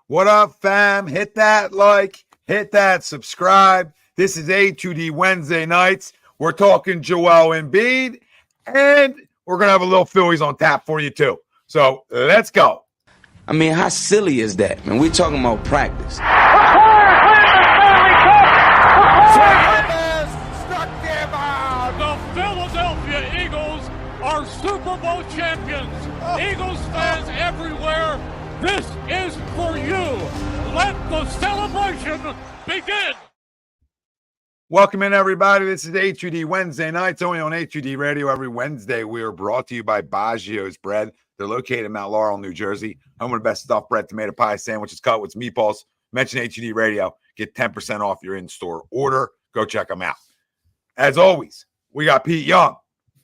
What up, fam? Hit that like, hit that subscribe. This is A2D Wednesday nights. We're talking Joel Embiid, and we're going to have a little Phillies on tap for you, too. So let's go. I mean, how silly is that, man? We're talking about practice. The Philadelphia Eagles are Super Bowl champions. Eagles fans everywhere, this is for you. Let the celebration begin. Welcome in, everybody. This is A2D Wednesday nights, only on A2D Radio every Wednesday. We are brought to you by Baggio's Bread. They're located in Mount Laurel, New Jersey. Home of the best stuffed bread, tomato pie, sandwiches, cut with meatballs. Mention A2D Radio. Get 10% off your in-store order. Go check them out. As always, we got Pete Young,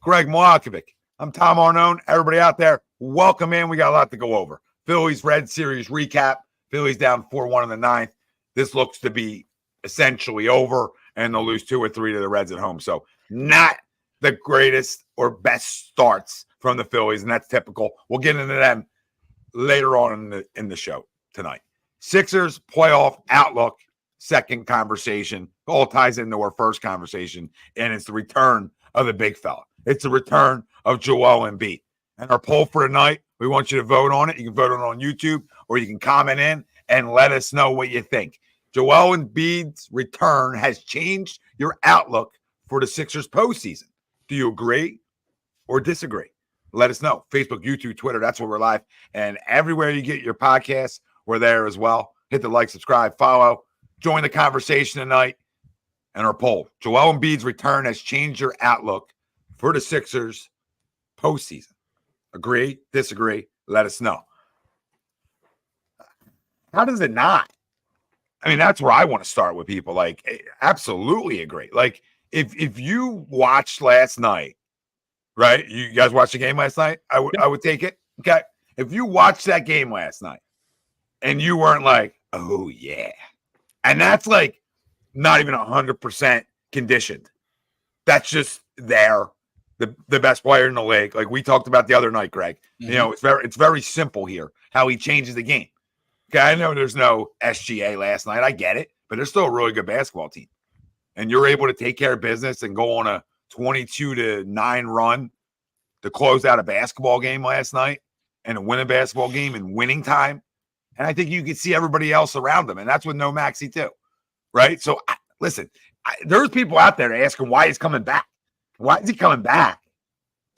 Greg Milakovic. I'm Tom Arnone. Everybody out there, welcome in. We got a lot to go over. Phillies Red Series recap. Phillies down 4-1 in the ninth. This looks to be essentially over, and they'll lose 2 or 3 to the Reds at home. So not the greatest or best starts from the Phillies, and that's typical. We'll get into them later on in the show tonight. Sixers playoff outlook, second conversation. All ties into our first conversation, and it's the return of the big fella. It's the return of Joel Embiid. And our poll for tonight, we want you to vote on it. You can vote on it on YouTube, or you can comment in and let us know what you think. Joel Embiid's return has changed your outlook for the Sixers postseason. Do you agree or disagree? Let us know. Facebook, YouTube, Twitter, that's where we're live. And everywhere you get your podcasts, we're there as well. Hit the like, subscribe, follow. Join the conversation tonight. And our poll. Joel Embiid's return has changed your outlook for the Sixers postseason. Agree? Disagree? Let us know. How does it not? I mean, that's where I want to start with people. Like, absolutely agree. Like, if you watched last night, right? You guys watched the game last night? I would take it. Okay. If you watched that game last night and you weren't like, oh, yeah. And that's like not even 100% conditioned. That's just there. The best player in the league. Like we talked about the other night, Greg. Mm-hmm. You know, it's very simple here how he changes the game. Okay, I know there's no SGA last night. I get it, but they're still a really good basketball team. And you're able to take care of business and go on a 22-9 run to close out a basketball game last night and win a basketball game in winning time. And I think you can see everybody else around them. And that's with no Maxey too, right? So, listen, there's people out there asking why he's coming back. Why is he coming back?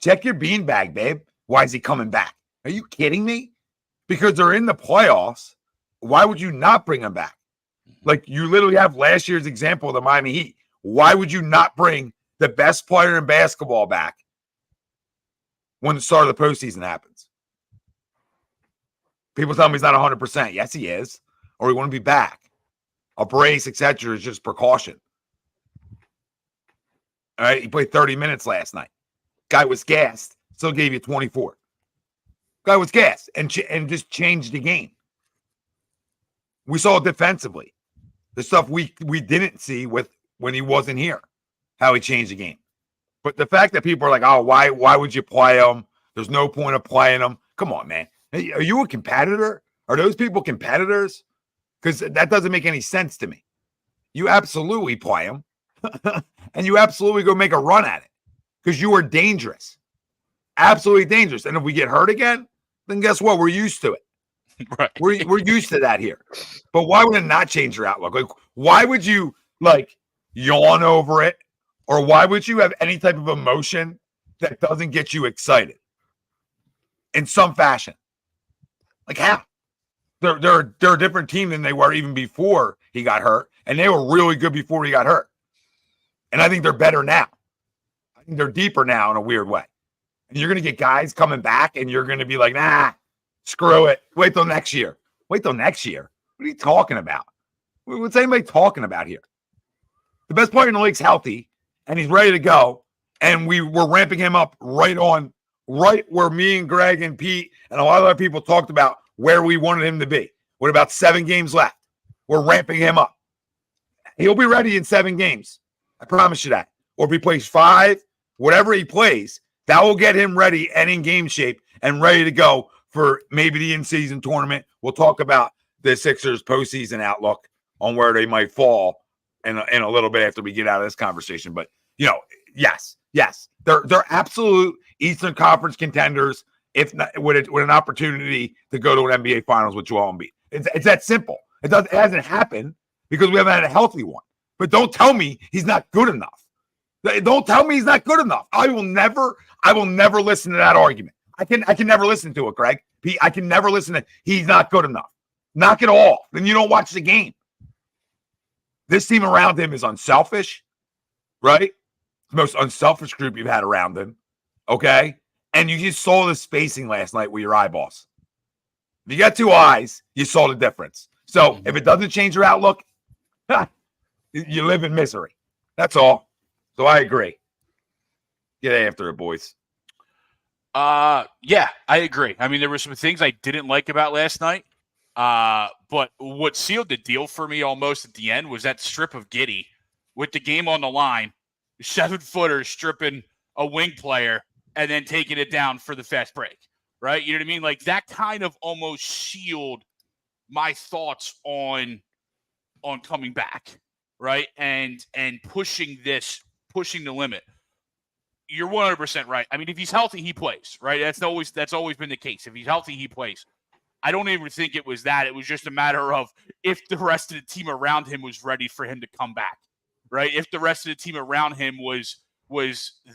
Check your beanbag, babe. Why is he coming back? Are you kidding me? Because they're in the playoffs. Why would you not bring him back? Like you literally have last year's example of the Miami Heat. Why would you not bring the best player in basketball back when the start of the postseason happens? People tell me he's not 100%. Yes, he is. Or he wouldn't be back. A brace, etc. is just precaution. All right, he played 30 minutes last night. Guy was gassed, still gave you 24. Guy was gassed and just changed the game. We saw it defensively. The stuff we didn't see with when he wasn't here, how he changed the game. But the fact that people are like, oh, why would you play him? There's no point of playing him. Come on, man. Are you a competitor? Are those people competitors? Because that doesn't make any sense to me. You absolutely play him. And you absolutely go make a run at it because you are dangerous. Absolutely dangerous. And if we get hurt again, then guess what? We're used to it. Right. We're used to that here. But why would it not change your outlook? Like, why would you like yawn over it? Or why would you have any type of emotion that doesn't get you excited in some fashion? Like how? They're a different team than they were even before he got hurt. And they were really good before he got hurt. And I think they're better now. I think they're deeper now in a weird way. And you're going to get guys coming back and you're going to be like, nah, screw it. Wait till next year. Wait till next year. What are you talking about? What's anybody talking about here? The best player in the league's healthy and he's ready to go. And we're ramping him up right where me and Greg and Pete and a lot of other people talked about where we wanted him to be. With about 7 games left, we're ramping him up. He'll be ready in 7 games. I promise you that. Or if he plays 5, whatever he plays, that will get him ready and in game shape and ready to go for maybe the in-season tournament. We'll talk about the Sixers postseason outlook on where they might fall in a little bit after we get out of this conversation. But, yes, they're absolute Eastern Conference contenders, if not with an opportunity to go to an NBA Finals with Joel Embiid. It's that simple. It hasn't happened because we haven't had a healthy one. But don't tell me he's not good enough. Don't tell me he's not good enough. I will never listen to that argument. I can never listen to it, Greg. I can never listen to he's not good enough. Knock it off. Then you don't watch the game. This team around him is unselfish, right? The most unselfish group you've had around him. Okay? And you just saw the spacing last night with your eyeballs. If you got two eyes, you saw the difference. So if it doesn't change your outlook, you live in misery. That's all. So I agree. Get after it, boys. Yeah, I agree. I mean, there were some things I didn't like about last night. But what sealed the deal for me almost at the end was that strip of Giddey with the game on the line, 7-footer stripping a wing player and then taking it down for the fast break, right? You know what I mean? Like that kind of almost sealed my thoughts on coming back, right? And pushing the limit. You're 100% right. I mean, if he's healthy, he plays, right? That's always been the case. If he's healthy, he plays. I don't even think it was that. It was just a matter of if the rest of the team around him was ready for him to come back, right? If the rest of the team around him was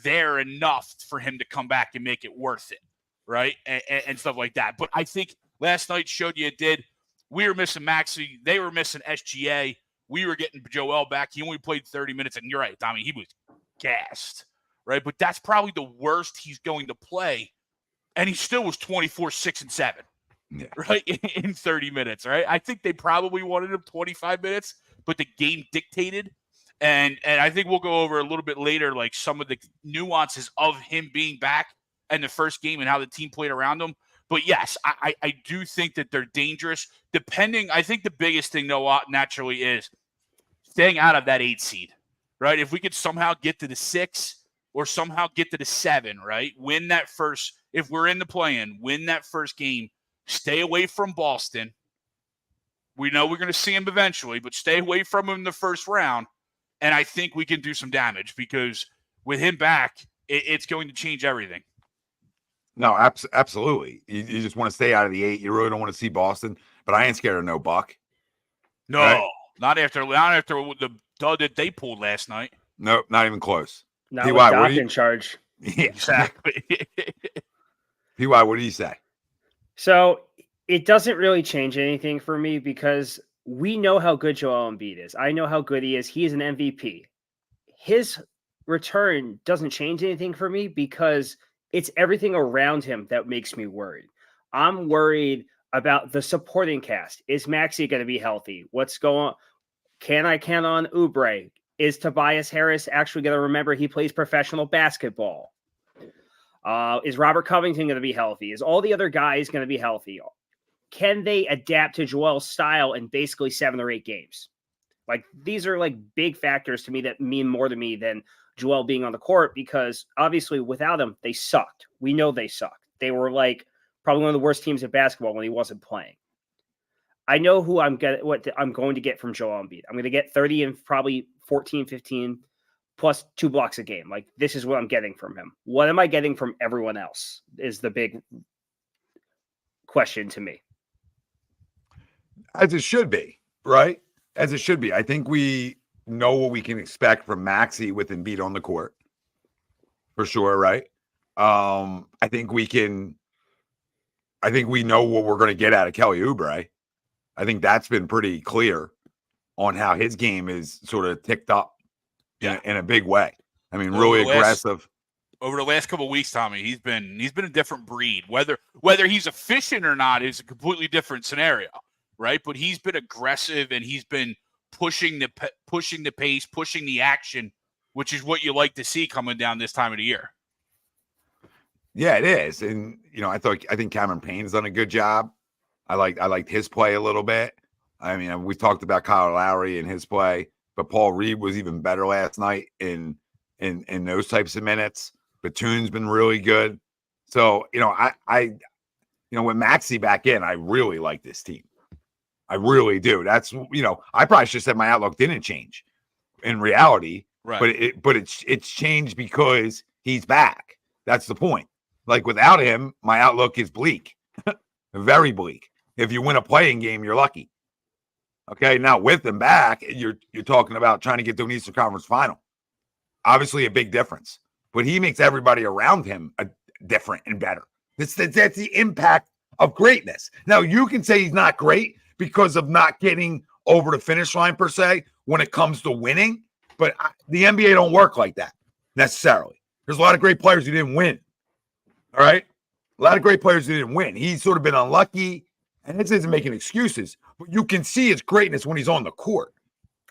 there enough for him to come back and make it worth it, right? And stuff like that. But I think last night showed you it did. We were missing Maxey. They were missing SGA. We were getting Joel back. He only played 30 minutes. And you're right, Tommy, he was gassed, right? But that's probably the worst he's going to play. And he still was 24, 6, and 7. Yeah. Right, in 30 minutes, right? I think they probably wanted him 25 minutes, but the game dictated. And I think we'll go over a little bit later, like some of the nuances of him being back in the first game and how the team played around him. But yes, I do think that they're dangerous. I think the biggest thing, though, naturally is staying out of that 8 seed, right? If we could somehow get to the 6 or somehow get to the 7, right? If we're in the play-in, win that first game. Stay away from Boston. We know we're going to see him eventually, but stay away from him in the first round. And I think we can do some damage because with him back, it's going to change everything. No, absolutely. You just want to stay out of the 8. You really don't want to see Boston, but I ain't scared of no Buck. No, right? not after the dud that they pulled last night. No, not even close. Not with Doc in charge. Yeah. Exactly. PY, what do you say? So it doesn't really change anything for me because we know how good Joel Embiid is. I know how good he is. He is an MVP. His return doesn't change anything for me because it's everything around him that makes me worried. I'm worried about the supporting cast. Is Maxey going to be healthy? What's going on? Can I count on Oubre? Is Tobias Harris actually going to remember he plays professional basketball? Is Robert Covington going to be healthy? Is all the other guys going to be healthy? Can they adapt to Joel's style in basically 7 or 8 games? Like, these are like big factors to me that mean more to me than Joel being on the court, because obviously without him, they sucked. We know they sucked. They were like probably one of the worst teams in basketball when he wasn't playing. I know what I'm going to get from Joel Embiid. I'm going to get 30 and probably 14, 15 plus 2 blocks a game. Like, this is what I'm getting from him. What am I getting from everyone else is the big question to me. As it should be, right? As it should be. I think we know what we can expect from Maxey with Embiid on the court. For sure, right? I think we know what we're going to get out of Kelly Oubre. I think that's been pretty clear on how his game is sort of ticked up in a big way. I mean, really aggressive. Over the last couple of weeks, Tommy, he's been a different breed. Whether he's efficient or not is a completely different scenario, right? But he's been aggressive and he's been pushing the pace, pushing the action, which is what you like to see coming down this time of the year. Yeah, it is. And I think Cameron Payne's done a good job. I liked his play a little bit. I mean, we talked about Kyle Lowry and his play, but Paul Reed was even better last night in those types of minutes. Batum's been really good. So, with Maxey back in, I really like this team. I really do. That's, I probably should have said my outlook didn't change in reality, Right. but it's changed because he's back. That's the point. Like without him, my outlook is bleak, very bleak. If you win a playing game, you're lucky. Okay, now with him back, you're talking about trying to get to an Eastern Conference final. Obviously, a big difference, but he makes everybody around him different and better. That's the impact of greatness. Now you can say he's not great because of not getting over the finish line per se when it comes to winning, but the NBA don't work like that necessarily. There's a lot of great players who didn't win. All right, a lot of great players who didn't win. He's sort of been unlucky, and this isn't making excuses, but you can see his greatness when he's on the court.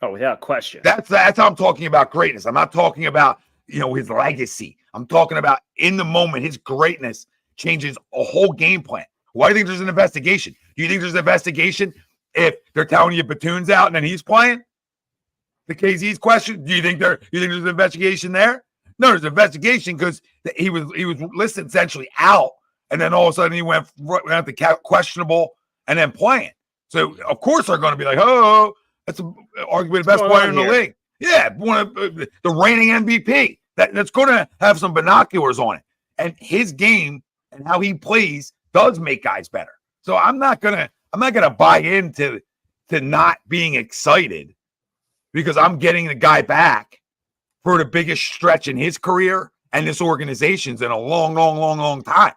Oh, without question. That's how I'm talking about greatness. I'm not talking about his legacy. I'm talking about in the moment, his greatness changes a whole game plan. Why do you think there's an investigation? Do you think there's an investigation if they're telling you Batum's out and then he's playing? The KZ's question. Do you think there's an investigation there? No, there's an investigation because he was listed essentially out, and then all of a sudden he went to questionable and then playing. So of course they're going to be like, oh, that's arguably the best player in the league. Yeah, one of the reigning MVP. That's going to have some binoculars on it, and his game and how he plays does make guys better. So I'm not gonna buy into not being excited because I'm getting the guy back for the biggest stretch in his career and this organization's in a long time.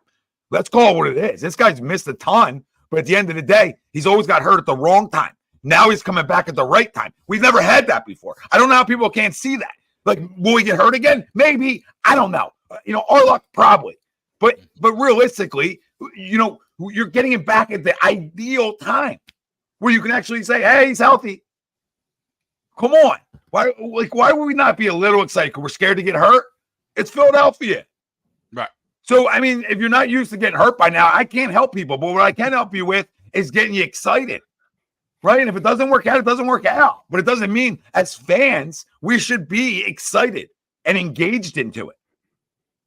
Let's call it what it is. This guy's missed a ton, but at the end of the day, he's always got hurt at the wrong time. Now he's coming back at the right time. We've never had that before. I don't know how people can't see that. Like, will he get hurt again? Maybe. I don't know. Our luck, probably. But realistically, you're getting him back at the ideal time where you can actually say, hey, he's healthy. Come on. Why would we not be a little excited? Because we're scared to get hurt? It's Philadelphia. Right. So, I mean, if you're not used to getting hurt by now, I can't help people. But what I can help you with is getting you excited. Right? And if it doesn't work out, it doesn't work out. But it doesn't mean as fans, we should be excited and engaged into it.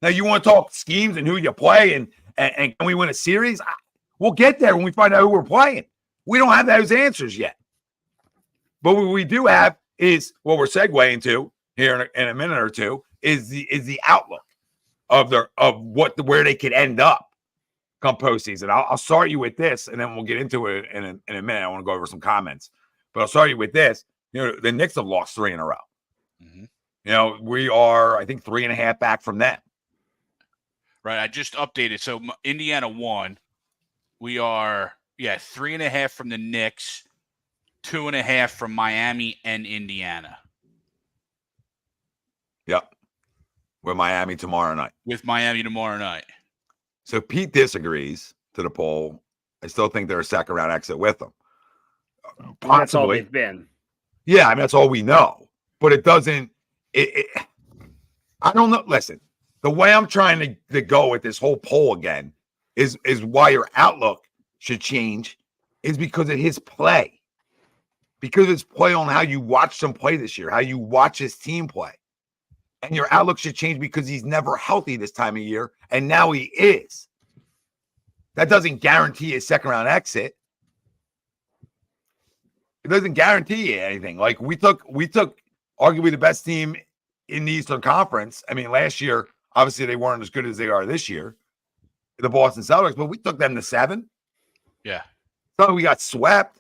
Now, you want to talk schemes and who you play and can we win a series? We'll get there when we find out who we're playing. We don't have those answers yet. But what we do have is what we're segueing to here in a minute or two is the outlook of where they could end up come postseason. I'll start you with this, and then we'll get into it in a minute. I want to go over some comments, but I'll start you with this. The Knicks have lost 3 in a row. Mm-hmm. We are, I think, 3.5 back from them. Right. I just updated. So Indiana won. We are, 3.5 from the Knicks, 2.5 from Miami and Indiana. Yep. With Miami tomorrow night. So Pete disagrees to the poll. I still think they're a second round exit with them. Possibly. That's all they've been. Yeah, I mean, that's all we know. But it doesn't. I don't know. Listen, the way I'm trying to go with this whole poll again is why your outlook should change is because of his play. Because of his play on how you watched him play this year, how you watch his team play. And your outlook should change because he's never healthy this time of year, and now he is. That doesn't guarantee a second round exit. It doesn't guarantee you anything. Like we took arguably the best team in the Eastern Conference. I mean, last year, obviously they weren't as good as they are this year, the Boston Celtics, but we took them to 7. Yeah. So we got swept,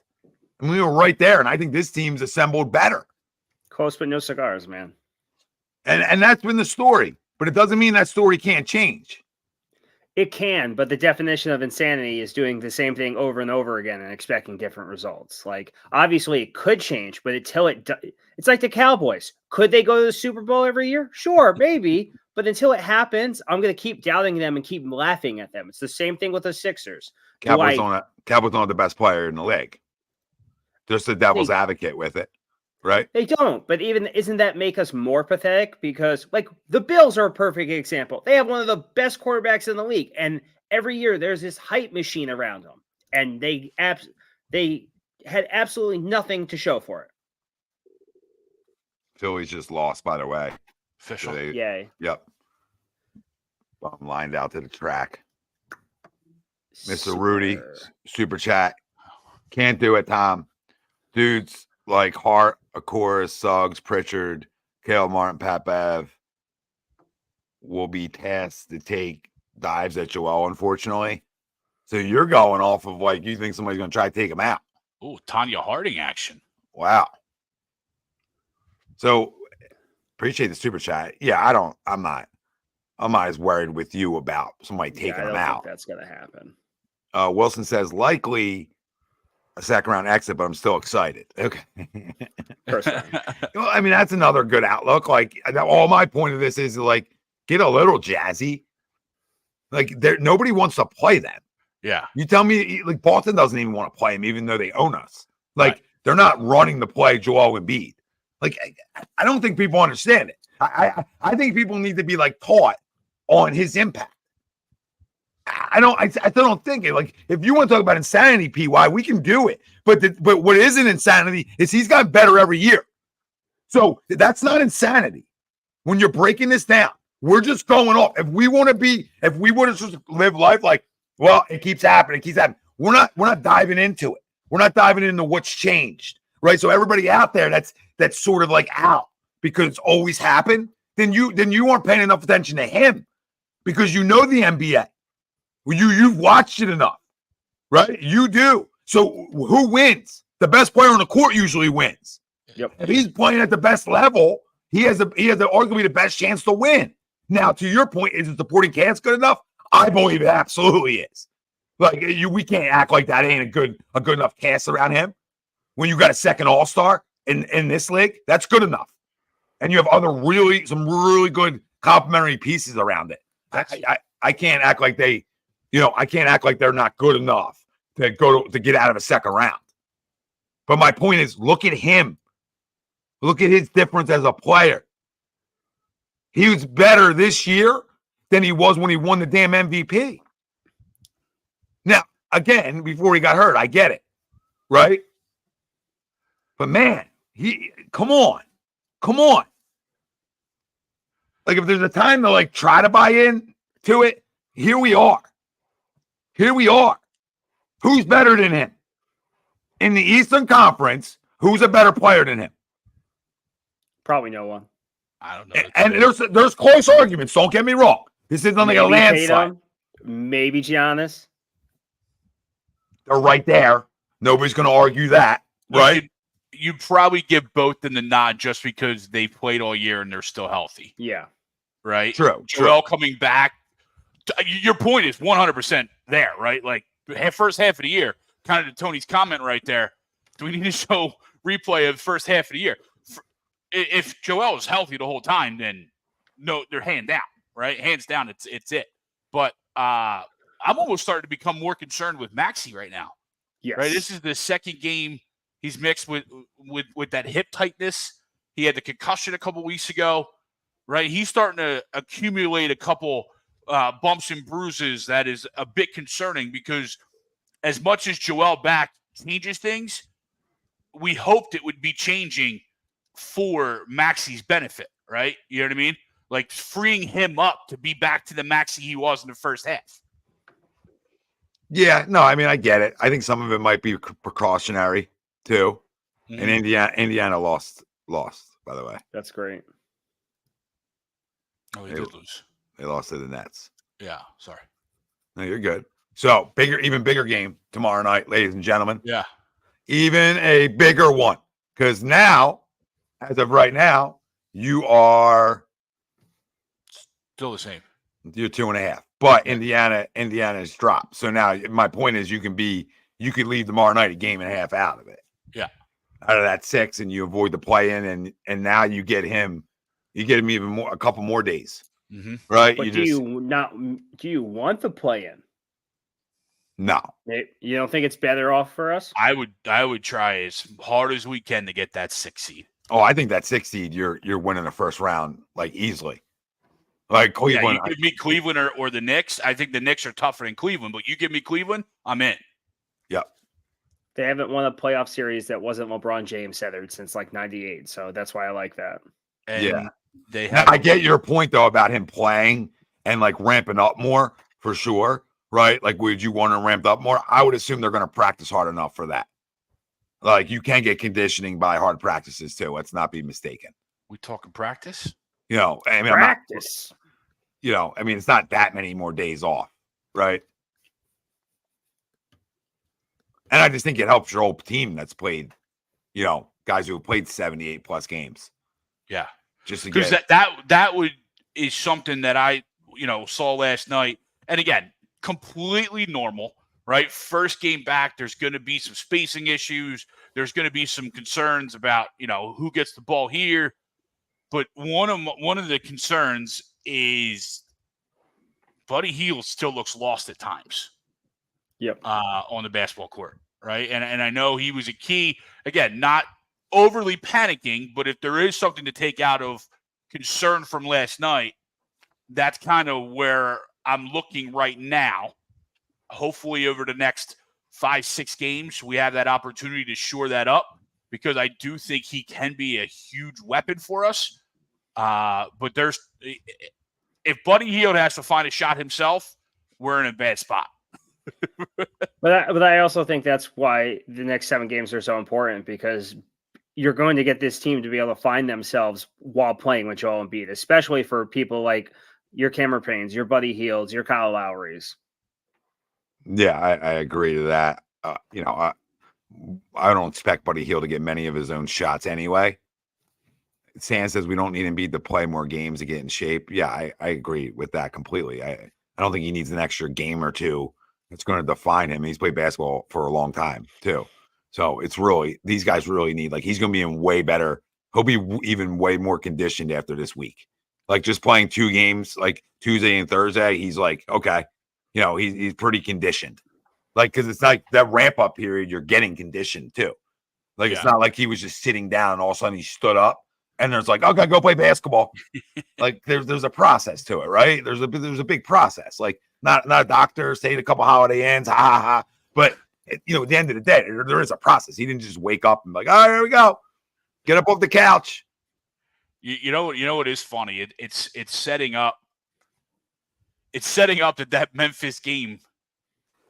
and we were right there. And I think this team's assembled better. Close, but no cigars, man. And that's been the story, but it doesn't mean that story can't change. It can, but the definition of insanity is doing the same thing over and over again and expecting different results. Like, obviously it could change, but until it's like the Cowboys. Could they go to the Super Bowl every year? Sure, maybe. But until it happens, I'm going to keep doubting them and keep laughing at them. It's the same thing with the Sixers. Cowboys don't the best player in the league. Just the devil's advocate with it. Right? They don't, but isn't that make us more pathetic? Because like the Bills are a perfect example. They have one of the best quarterbacks in the league, and every year there's this hype machine around them, and they had absolutely nothing to show for it. Phillies just lost, by the way. Official. So Yay. Yep. I'm lined out to the track. Mr. Rudy, super chat. Can't do it, Tom. Dudes like Hart, Akora, Suggs, Pritchard, Kale Martin, Pat Bev will be tasked to take dives at Joel, unfortunately. So you're going off of like you think somebody's going to try to take him out. Oh, Tanya Harding action. Wow. So appreciate the super chat. Yeah, I'm not as worried with you about somebody taking I don't him think out. that's going to happen. Wilson says likely a second round exit, but I'm still excited. Okay. Personally. Well, I mean, that's another good outlook. Like all my point of this is like get a little jazzy. Like nobody wants to play them. Yeah. You tell me like Boston doesn't even want to play him, even though they own us. Like they're not running the play Joel Embiid. Like I don't think people understand it. I think people need to be like taught on his impact. I still don't think it. Like if you want to talk about insanity, PY, we can do it. But what isn't insanity is he's got better every year. So that's not insanity. When you're breaking this down, we're just going off. If we want to just live life like, well, it keeps happening, We're not diving into it. We're not diving into what's changed, right? So everybody out there that's sort of like out because it's always happened, then you aren't paying enough attention to him because you know the NBA. You've watched it enough, right? You do. So who wins? The best player on the court usually wins. Yep. If he's playing at the best level, he has arguably the best chance to win. Now, to your point, is the supporting cast good enough? I believe it absolutely is. Like we can't act like that ain't a good enough cast around him. When you got a second All-Star in this league, that's good enough. And you have some really good complementary pieces around it. I can't act like I can't act like they're not good enough to get out of a second round. But my point is, look at him. Look at his difference as a player. He was better this year than he was when he won the damn MVP. Now, again, before he got hurt, I get it, right? But man, come on. Like if there's a time to like try to buy in to it, here we are. Who's better than him? In the Eastern Conference, who's a better player than him? Probably no one. I don't know. And there's close arguments. Don't get me wrong. This isn't like a landslide. Tatum, maybe Giannis. They're right there. Nobody's going to argue that, right? You'd probably give both in the nod just because they played all year and they're still healthy. Yeah. Right? True. Joel coming back. Your point is 100% there, right? Like first half of the year, kind of to Tony's comment right there. Do we need to show replay of the first half of the year? If Joel is healthy the whole time, then no, they're hands down, right? Hands down, it's it. But I'm almost starting to become more concerned with Maxey right now. Yes. Right. This is the second game he's mixed with that hip tightness. He had the concussion a couple weeks ago, right? He's starting to accumulate a couple bumps and bruises that is a bit concerning because as much as Joel back changes things, we hoped it would be changing for Maxey's benefit, right? You know what I mean? Like freeing him up to be back to the Maxey he was in the first half. Yeah, no, I mean, I get it. I think some of it might be precautionary too. Mm-hmm. And Indiana lost, by the way. That's great. Oh, they did lose. They lost to the Nets. Yeah, sorry. No, you're good. So even bigger game tomorrow night, ladies and gentlemen. Yeah. Even a bigger one. Because now, as of right now, you are still the same. You're 2.5. But Indiana's dropped. So now my point is you could leave tomorrow night a game and a half out of it. Yeah. Out of that 6, and you avoid the play-in, and now you get him even more, a couple more days. Mm-hmm. Right? But do you want the play-in? No. You don't think it's better off for us? I would try as hard as we can to get that 6 seed. Oh, I think that 6 seed, you're winning the first round like easily. Like Cleveland. Yeah, you give me Cleveland or the Knicks. I think the Knicks are tougher than Cleveland, but you give me Cleveland, I'm in. Yep. They haven't won a playoff series that wasn't LeBron James centered since like 98. So that's why I like that. And yeah. They have. I get your point though about him playing and like ramping up more for sure. Right? Like, would you want to ramp up more? I would assume they're going to practice hard enough for that. Like, you can get conditioning by hard practices too. Let's not be mistaken. We talking practice? You know, I mean, Practice. It's not that many more days off, right? And I just think it helps your whole team that's played, guys who have played 78 plus games. Yeah. Just to because get that is something that I saw last night. And again, completely normal, right? First game back, there's going to be some spacing issues. There's going to be some concerns about, who gets the ball here. But one of the concerns is Buddy Hield still looks lost at times. Yep. On the basketball court, right? And I know he was a key, again, not overly panicking, but if there is something to take out of concern from last night, that's kind of where I'm looking right now. Hopefully over the next 5-6 games, we have that opportunity to shore that up, because I do think he can be a huge weapon for us. But if Buddy Hield has to find a shot himself, we're in a bad spot. But I also think that's why the next 7 games are so important, because you're going to get this team to be able to find themselves while playing with Joel Embiid, especially for people like your Cameron Paynes, your Buddy Hields, your Kyle Lowrys. Yeah, I agree to that. I don't expect Buddy Hield to get many of his own shots anyway. Stan says we don't need Embiid to play more games to get in shape. Yeah, I agree with that completely. I don't think he needs an extra game or two. It's going to define him. He's played basketball for a long time too. So it's really, these guys really need, like, he's going to be in way better. He'll be even way more conditioned after this week. Like, just playing 2 games, like Tuesday and Thursday, he's like, okay, he's pretty conditioned. Like, because it's like that ramp up period, you're getting conditioned too. Like, It's not like he was just sitting down and all of a sudden he stood up and there's like, okay, go play basketball. Like, there's a process to it, right? There's a big process. Like, not a doctor, stayed a couple holiday ends, ha. But at the end of the day, there is a process. He didn't just wake up and be like, all right, here we go, get up off the couch. You know what is funny? It's setting up. It's setting up that Memphis game,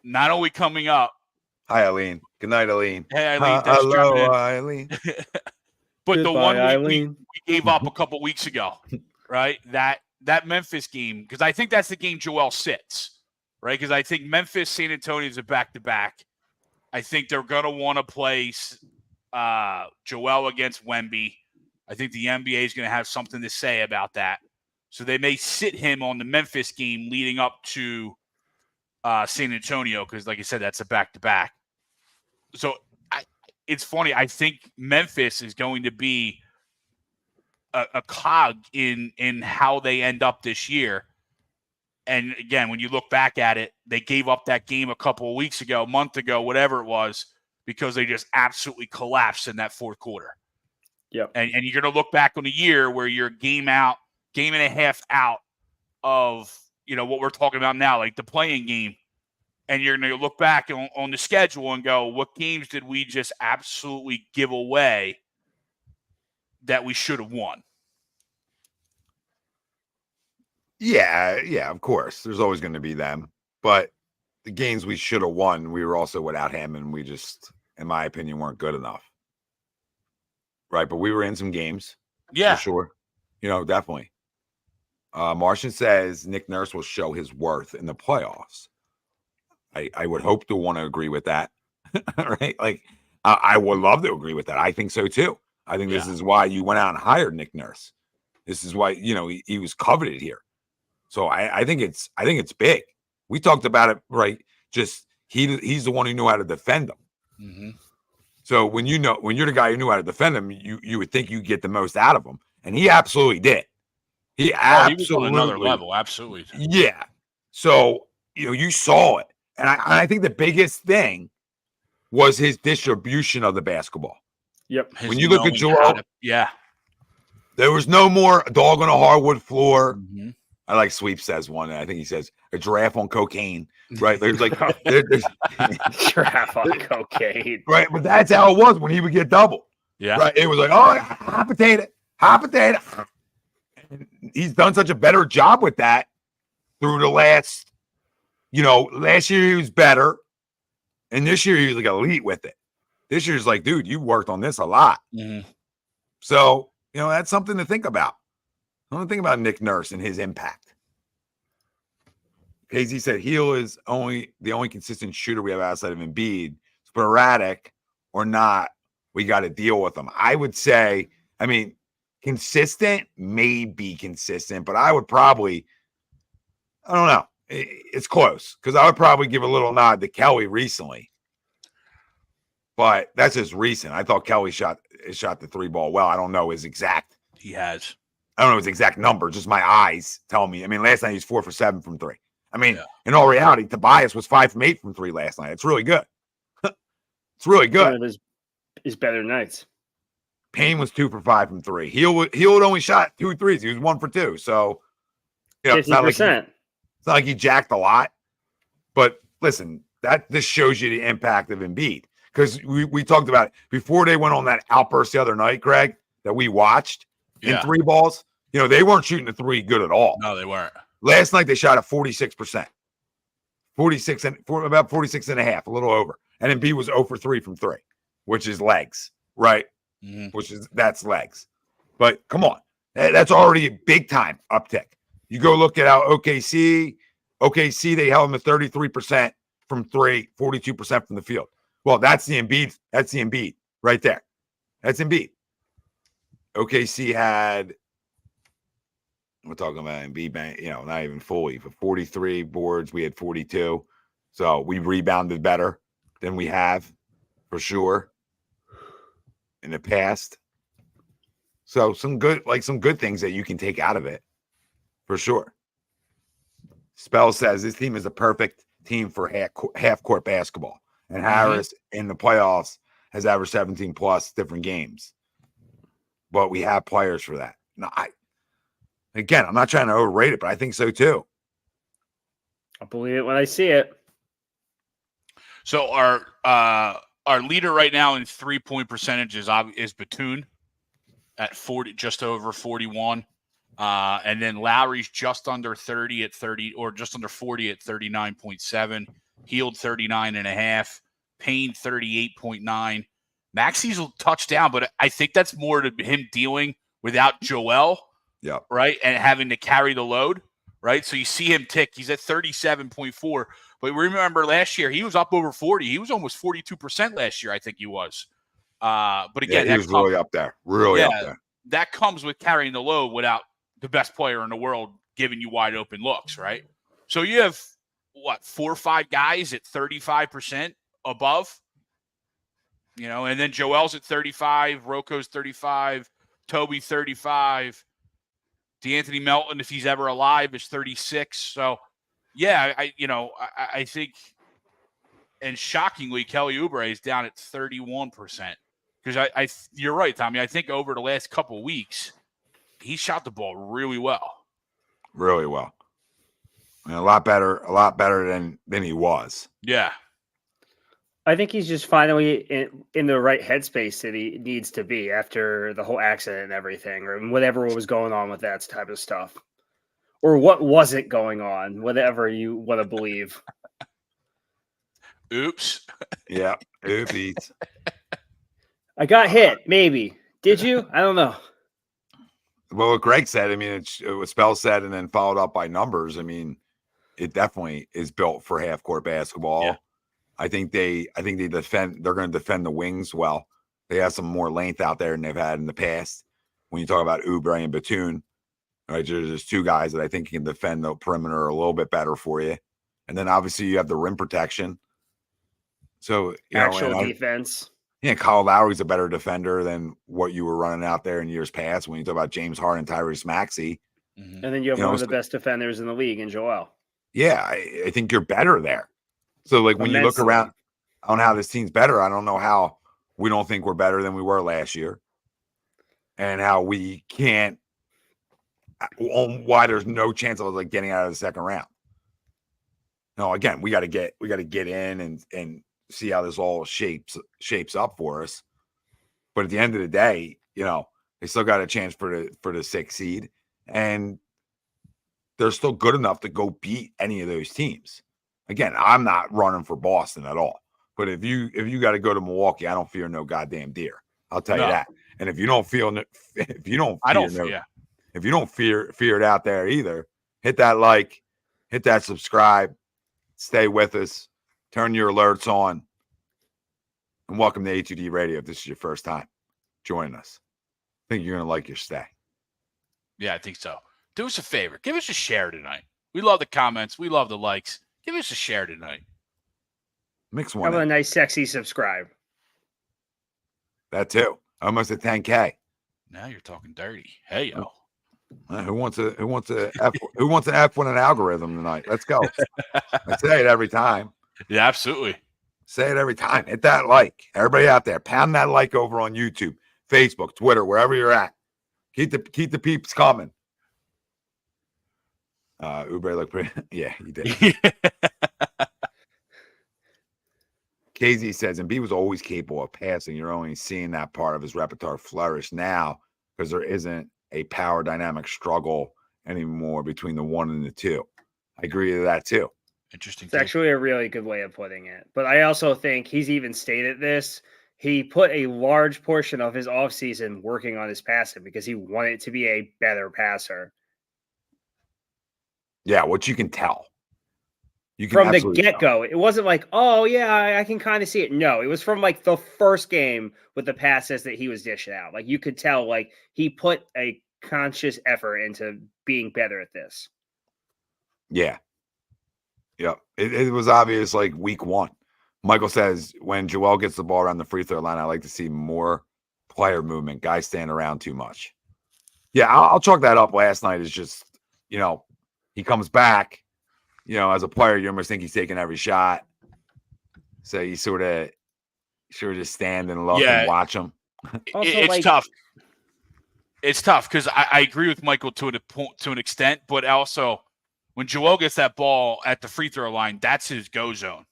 not only coming up. Hi, Eileen. Good night, Eileen. Hey, Eileen. Hello, Eileen. But Goodbye, the one we gave up a couple weeks ago, right? That Memphis game, because I think that's the game Joel sits, right? Because I think Memphis, San Antonio is a back-to-back. I think they're going to want to play Joel against Wemby. I think the NBA is going to have something to say about that. So they may sit him on the Memphis game leading up to San Antonio, because, like I said, that's a back-to-back. So it's funny. I think Memphis is going to be a cog in how they end up this year. And again, when you look back at it, they gave up that game a couple of weeks ago, a month ago, whatever it was, because they just absolutely collapsed in that fourth quarter. Yep. And you're going to look back on a year where you're game and a half out of, what we're talking about now, like the playing game. And you're going to look back on the schedule and go, what games did we just absolutely give away that we should have won? Yeah, of course. There's always going to be them. But the games we should have won, we were also without him, and we just, in my opinion, weren't good enough. Right? But we were in some games. Yeah. For sure. Definitely. Martian says Nick Nurse will show his worth in the playoffs. I would hope to want to agree with that. Right? Like, I would love to agree with that. I think so too. I think this is why you went out and hired Nick Nurse. This is why, he was coveted here. So I think it's big. We talked about it, right? Just he's the one who knew how to defend them. Mm-hmm. So when you're the guy who knew how to defend him, you would think you get the most out of him, and he absolutely did. He was on another level, absolutely. Yeah. So you saw it, and I think the biggest thing was his distribution of the basketball. Yep. When you look at Joel, there was no more dog on a hardwood floor. Mm-hmm. I like Sweep says one. I think he says a giraffe on cocaine, right? There's like there's giraffe on cocaine, right? But that's how it was when he would get double. Yeah, right. It was like, oh, hot potato. And he's done such a better job with that through the last. Last year he was better, and this year he was like elite with it. This year's like, dude, you worked on this a lot. Mm-hmm. So, that's something to think about. I want to think about Nick Nurse and his impact. KZ said Heel is the only consistent shooter we have outside of Embiid. Sporadic or not, we got to deal with them. I would say, consistent may be consistent, but I would probably, I don't know. It's close because I would probably give a little nod to Kelly recently. But that's just recent. I thought Kelly shot the 3-ball well. I don't know his exact. He has. I don't know his exact number. Just my eyes tell me. Last night he was 4 for 7 from 3. In all reality, Tobias was 5 from 8 from 3 last night. It's really good. It's really good. One of his better nights. Payne was 2 for 5 from 3. Heel had only shot 2 threes. He was 1 for 2. So, 50%. It's not like he jacked a lot. But listen, this shows you the impact of Embiid. Because we talked about it before they went on that outburst the other night, Greg, that we watched in 3 balls. They weren't shooting the 3 good at all. No, they weren't. Last night they shot at 46%. 46 and a half, a little over. And Embiid was 0 for 3 from 3, which is legs, right? Mm-hmm. That's legs. But come on. That's already a big time uptick. You go look at how OKC, they held them to 33% from 3, 42% from the field. Well, that's the Embiid. That's the Embiid right there. That's Embiid. OKC had, we're talking about Embiid, not even fully, but 43 boards. We had 42. So we rebounded better than we have for sure in the past. So some good things that you can take out of it for sure. Spell says this team is a perfect team for half court basketball. And Harris in the playoffs has averaged 17 plus different games. But we have players for that. No, I'm not trying to overrate it, but I think so too. I'll believe it when I see it. So our leader right now in 3-point percentage is Batum at 40, just over 41. And then Lowry's just under 30 at 30, or just under 40 at 39.7. Healed 39.5, Payne 38.9. Maxey's a touchdown, but I think that's more to him dealing without Joel, right, and having to carry the load, right? So you see him tick. He's at 37.4. But remember last year, he was up over 40. He was almost 42% last year, I think he was. But again, he was really up there. Really up there. That comes with carrying the load without the best player in the world giving you wide open looks, right? So you have 4 or 5 guys at 35% above, and then Joel's at 35, Rocco's 35, Toby 35, DeAnthony Melton, if he's ever alive, is 36. So, I think, and shockingly, Kelly Oubre is down at 31%. Because you're right, Tommy. I think over the last couple of weeks, he shot the ball really well. Really well. A lot better than he was. Yeah. I think he's just finally in the right headspace that he needs to be after the whole accident and everything, or whatever was going on with that type of stuff. Or what wasn't going on, whatever you want to believe. Oops. Yeah. Oops. I got hit, maybe. Did you? I don't know. Well, what Greg said, it was Spell said and then followed up by numbers. It definitely is built for half court basketball. Yeah. I think they're going to defend the wings well. They have some more length out there than they've had in the past. When you talk about Oubre and Batum, right, there's 2 guys that I think can defend the perimeter a little bit better for you. And then obviously you have the rim protection. So, defense. Kyle Lowry's a better defender than what you were running out there in years past when you talk about James Harden and Tyrese Maxey. Mm-hmm. And then you have one of the best defenders in the league in Joel. Yeah, I think you're better there. So, when you look around on how this team's better, I don't know how we don't think we're better than we were last year. And how we can't – why there's no chance of getting out of the second round. No, again, we got to get in and see how this all shapes up for us. But at the end of the day, they still got a chance for the 6th seed, and they're still good enough to go beat any of those teams. Again, I'm not running for Boston at all. But if you got to go to Milwaukee, I don't fear no goddamn deer. I'll tell you No. that. And if you don't fear if you don't fear it out there either, hit that like, hit that subscribe, stay with us, turn your alerts on, and welcome to A2D Radio if this is your first time joining us. I think you're going to like your stay. Yeah, I think so. Do us a favor. Give us a share tonight. We love the comments. We love the likes. Give us a share tonight. Mix How one about a in. nice, sexy subscribe? That too. Almost at 10K. Now you're talking dirty. Hey, yo. Who wants an F with an algorithm tonight? Let's go. I say it every time. Yeah, absolutely. Say it every time. Hit that like. Everybody out there, pound that like over on YouTube, Facebook, Twitter, wherever you're at. Keep the peeps coming. Oubre looked pretty. Yeah, he did. KZ says, Embiid was always capable of passing. You're only seeing that part of his repertoire flourish now because there isn't a power dynamic struggle anymore between the 1 and the 2. I agree with that too. Interesting. It's actually a really good way of putting it. But I also think he's even stated this. He put a large portion of his offseason working on his passing because he wanted to be a better passer. Yeah, what you can tell. You can From the absolutely get-go. It wasn't like, oh, yeah, I can kind of see it. No, it was from like the first game with the passes that he was dishing out. Like you could tell, like he put a conscious effort into being better at this. Yeah. Yep. It was obvious like week 1. Michael says, when Joel gets the ball around the free throw line, I like to see more player movement. Guys stand around too much. Yeah, I'll chalk that up last night is just, he comes back, as a player, you almost think he's taking every shot. So you sort of just stand and look and watch him. Also, it's tough. It's tough because I agree with Michael to an extent, but also when Joel gets that ball at the free throw line, that's his go zone,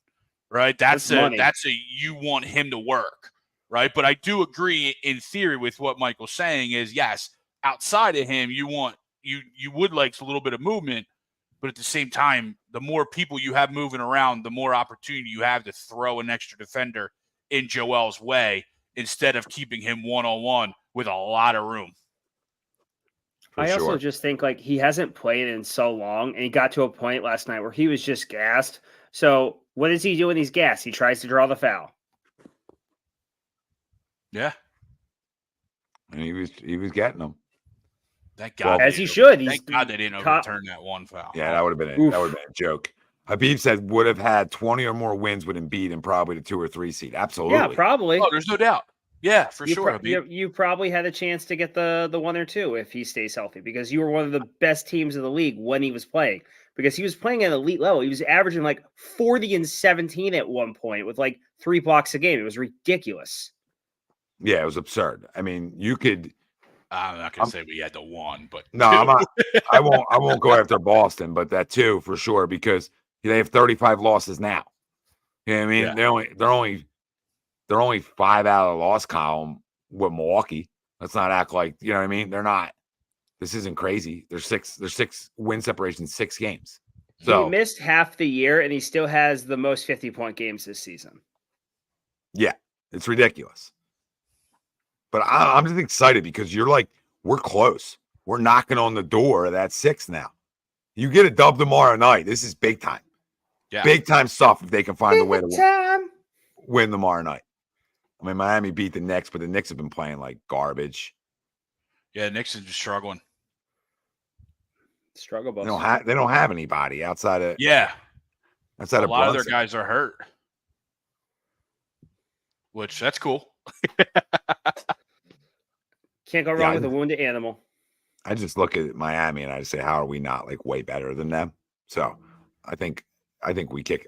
right? That's you want him to work, right? But I do agree in theory with what Michael's saying is yes, outside of him, you would like a little bit of movement, but at the same time, the more people you have moving around, the more opportunity you have to throw an extra defender in Joel's way instead of keeping him one-on-one with a lot of room. I also just think like he hasn't played in so long, and he got to a point last night where he was just gassed. So what does he do when he's gassed? He tries to draw the foul. Yeah. And he was getting them. Thank God. As he should. Thank God they didn't overturn that one foul. Yeah, that would have been a joke. Habib said would have had 20 or more wins with Embiid and probably the 2 or 3 seed. Absolutely. Yeah, probably. Oh, there's no doubt. Yeah, for sure. You probably had a chance to get the 1 or 2 if he stays healthy because you were one of the best teams in the league when he was playing because he was playing at an elite level. He was averaging like 40 and 17 at one point with like 3 blocks a game. It was ridiculous. Yeah, it was absurd. I mean, you could. I'm not gonna say we had the 1, but no, I'm not. I won't go after Boston, but that 2 for sure because they have 35 losses now. You know what I mean? Yeah. They're only 5 out of the loss column with Milwaukee. Let's not act like, you know what I mean? They're not. This isn't crazy. There's 6 win separation, 6 games. So he missed half the year and he still has the most 50-point games this season. Yeah, it's ridiculous. But I'm just excited because you're like, we're close. We're knocking on the door of that 6 now. You get a dub tomorrow night. This is big time. Yeah. Big time stuff if they can find a way to win tomorrow night. I mean, Miami beat the Knicks, but the Knicks have been playing like garbage. Yeah, the Knicks is just struggling. Struggle bus. They don't have anybody outside of a lot of their guys are hurt, which that's cool. Can't go wrong with a wounded animal. I just look at Miami and I just say, how are we not like way better than them? So I think we kick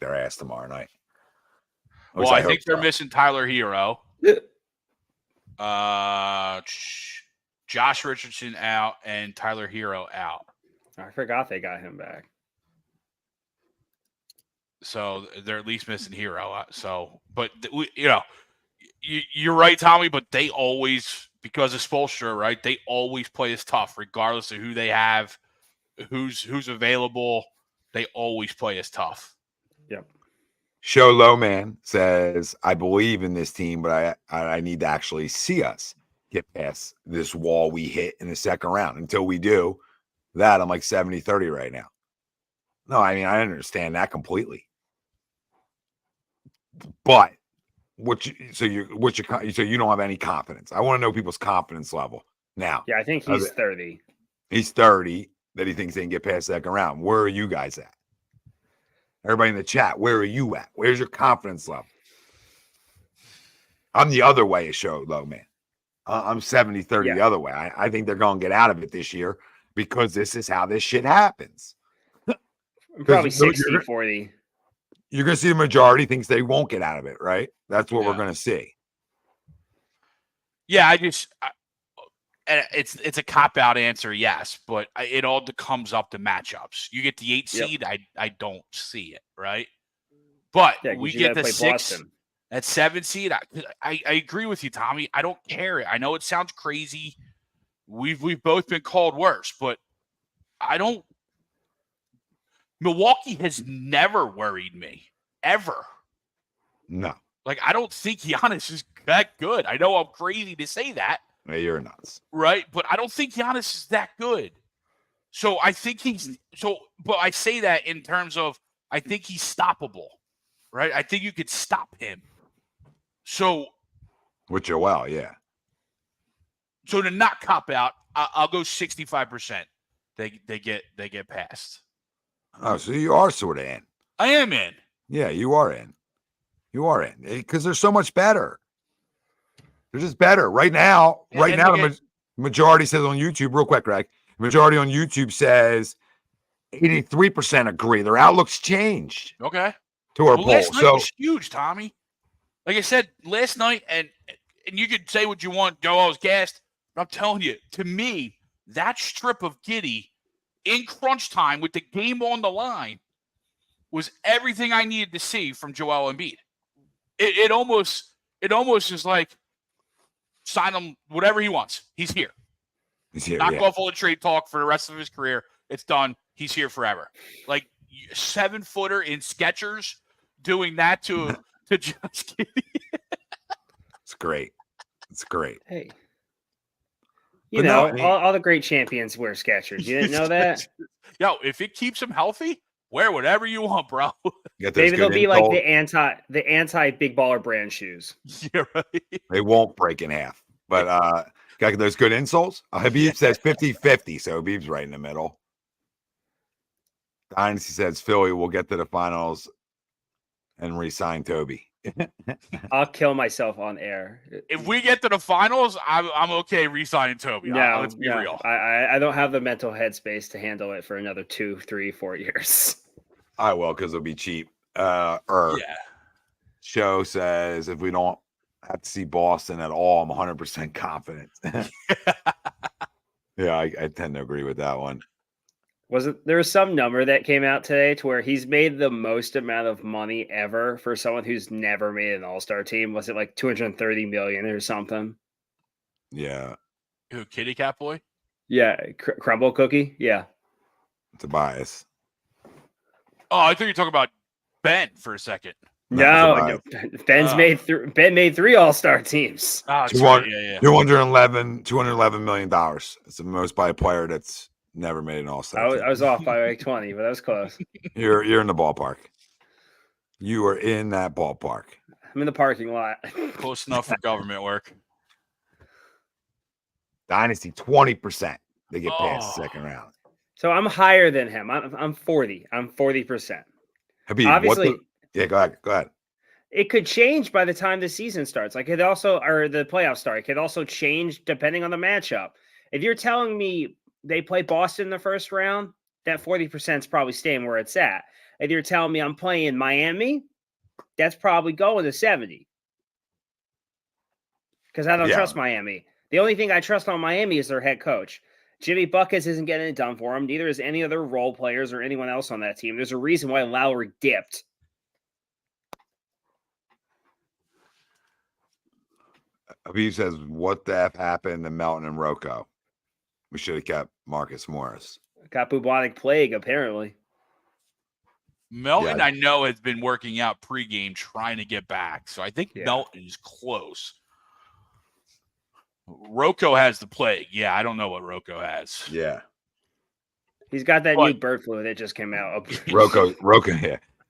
their ass tomorrow night. Well, I think they're missing Tyler Hero. Josh Richardson out and Tyler Hero out. I forgot they got him back. So they're at least missing Hero. So, but you're right, Tommy. But they always, because of Spoelstra, right? They always play as tough, regardless of who they have, who's available. They always play as tough. Yep. Show Low Man says, I believe in this team, but I need to actually see us get past this wall we hit in the second round. Until we do that, I'm like 70-30 right now. No, I mean, I understand that completely. But so you don't have any confidence. I want to know people's confidence level now. Yeah, I think he's 30. He's 30 that he thinks they can get past second round. Where are you guys at? Everybody in the chat, where are you at? Where's your confidence level? I'm the other way, a Show Low Man. I'm 70-30 the other way. I think they're going to get out of it this year because this is how this shit happens. Probably 60-40. You're going to see the majority thinks they won't get out of it, right? That's what we're going to see. Yeah, it's a cop-out answer, yes, but it all comes up to matchups. You get the 8 seed, I don't see it, right? But we get the 6, Boston. That 7 seed. I agree with you, Tommy. I don't care. I know it sounds crazy. We've both been called worse, but I don't. Milwaukee has never worried me, ever. No. Like, I don't think Giannis is that good. I know I'm crazy to say that. Yeah, you're nuts. Right? But I don't think Giannis is that good. So I think but I say that in terms of I think he's stoppable. Right? I think you could stop him. So with Joel, yeah. So to not cop out, I'll go 65%. They get past. Oh, so you are sort of in. I am in. Yeah, you are in. You are in because they're so much better. They're just better right now. Yeah, right now, the majority says on YouTube, real quick, Greg. Majority on YouTube says 83% agree. Their outlook's changed. Okay. To our poll. Last night was huge, Tommy. Like I said, last night, and you could say what you want, Joel's gassed, but I'm telling you, to me, that strip of Giddey in crunch time with the game on the line was everything I needed to see from Joel Embiid. It almost is like sign him whatever he wants. He's here. Knock off all the trade talk for the rest of his career. It's done. He's here forever. Like 7-footer in Skechers doing that to just Giddey. It's great. It's great. Hey. You know, all the great champions wear Skechers. You didn't know that? Yo, if it keeps him healthy, wear whatever you want, bro. Maybe they'll be like the anti big baller brand shoes. Yeah, right. They won't break in half. But got those good insoles. Habib says 50-50, so Habib's right in the middle. Dynasty says Philly will get to the finals and re-sign Toby. I'll kill myself on air. If we get to the finals, I'm okay re-signing Toby. No, let's be real. I don't have the mental headspace to handle it for another 2, 3, 4 years. I will, because it'll be cheap. Yeah. Show says if we don't have to see Boston at all, I'm 100% confident. Yeah, I tend to agree with that one. There was some number that came out today to where he's made the most amount of money ever for someone who's never made an all-star team? Was it like $230 million or something? Yeah. Who, Kitty Cat Boy? Yeah, Crumble Cookie. Yeah. Tobias. Oh, I thought you were talking about Ben for a second. No. Ben made 3 all-star teams. Oh, that's right. Yeah. $211 million. It's the most by a player that's never made an all-star team. I was off by like 20, but that was close. You're in the ballpark. You are in that ballpark. I'm in the parking lot. Close enough for government work. Dynasty 20%. They get past the second round. So I'm higher than him. I'm 40. I'm 40%. Habib, obviously. Go ahead. It could change by the time the season starts. Like the playoffs start. It could also change depending on the matchup. If you're telling me they play Boston in the first round, that 40% is probably staying where it's at. If you're telling me I'm playing Miami, that's probably going to 70. Because I don't trust Miami. The only thing I trust on Miami is their head coach. Jimmy Buckets isn't getting it done for him. Neither is any other role players or anyone else on that team. There's a reason why Lowry dipped. Habib says, what the F happened to Melton and Rocco? We should have kept Marcus Morris. Got bubonic plague, apparently. Melton, I know, has been working out pregame trying to get back. So I think Melton is close. Rocco has the plague. Yeah, I don't know what Rocco has. Yeah. He's got that new bird flu that just came out.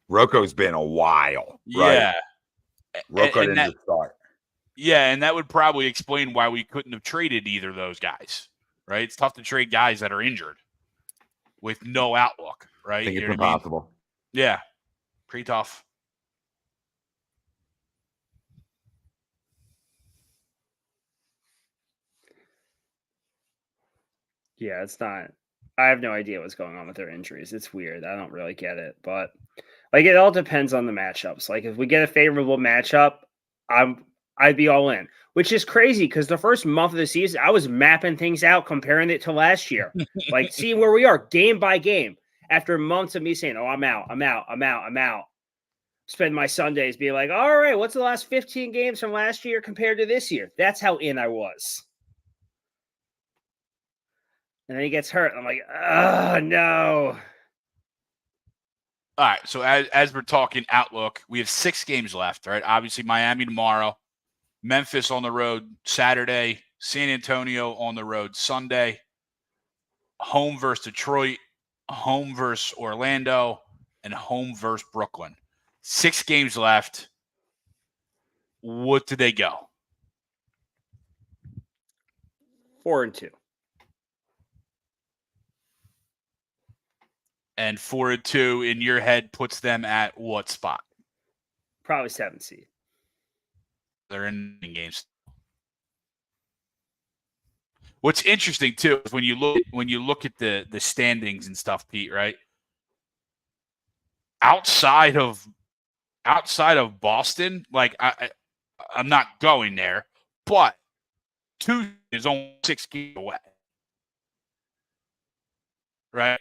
Rocco's been a while. Right? Yeah. Rocco didn't start. Yeah, and that would probably explain why we couldn't have traded either of those guys, right? It's tough to trade guys that are injured with no outlook, right? I think it's impossible. Yeah, pretty tough. Yeah, it's not. I have no idea what's going on with their injuries. It's weird. I don't really get it, but like it all depends on the matchups. Like if we get a favorable matchup, I'd be all in, which is crazy because the first month of the season, I was mapping things out, comparing it to last year, like seeing where we are game by game after months of me saying, oh, I'm out. Spend my Sundays being like, all right, what's the last 15 games from last year compared to this year? That's how in I was. And then he gets hurt. I'm like, oh, no. All right, so as we're talking outlook, we have 6 games left, right? Obviously, Miami tomorrow, Memphis on the road Saturday, San Antonio on the road Sunday, home versus Detroit, home versus Orlando, and home versus Brooklyn. 6 games left. What do they go? 4-2. And 4-2 in your head puts them at what spot? Probably 7th seed. They're in games. What's interesting too is when you look at the standings and stuff, Pete, right? Outside of Boston, like I'm not going there, but 2 is only 6 games away. Right?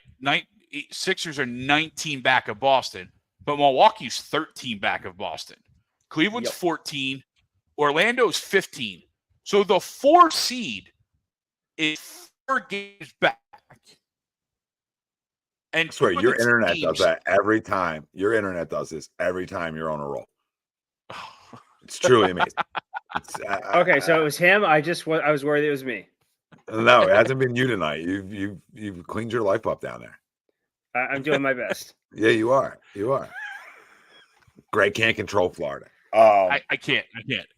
Sixers are 19 back of Boston, but Milwaukee's 13 back of Boston. Cleveland's 14. Orlando's 15. So the 4 seed is 4 games back. And I swear, your internet does that every time. Your internet does this every time you're on a roll. It's truly amazing. Okay, so it was him. I was worried it was me. No, it hasn't been you tonight. You've cleaned your life up down there. I'm doing my best. Yeah, you are. Greg can't control Florida. I can't.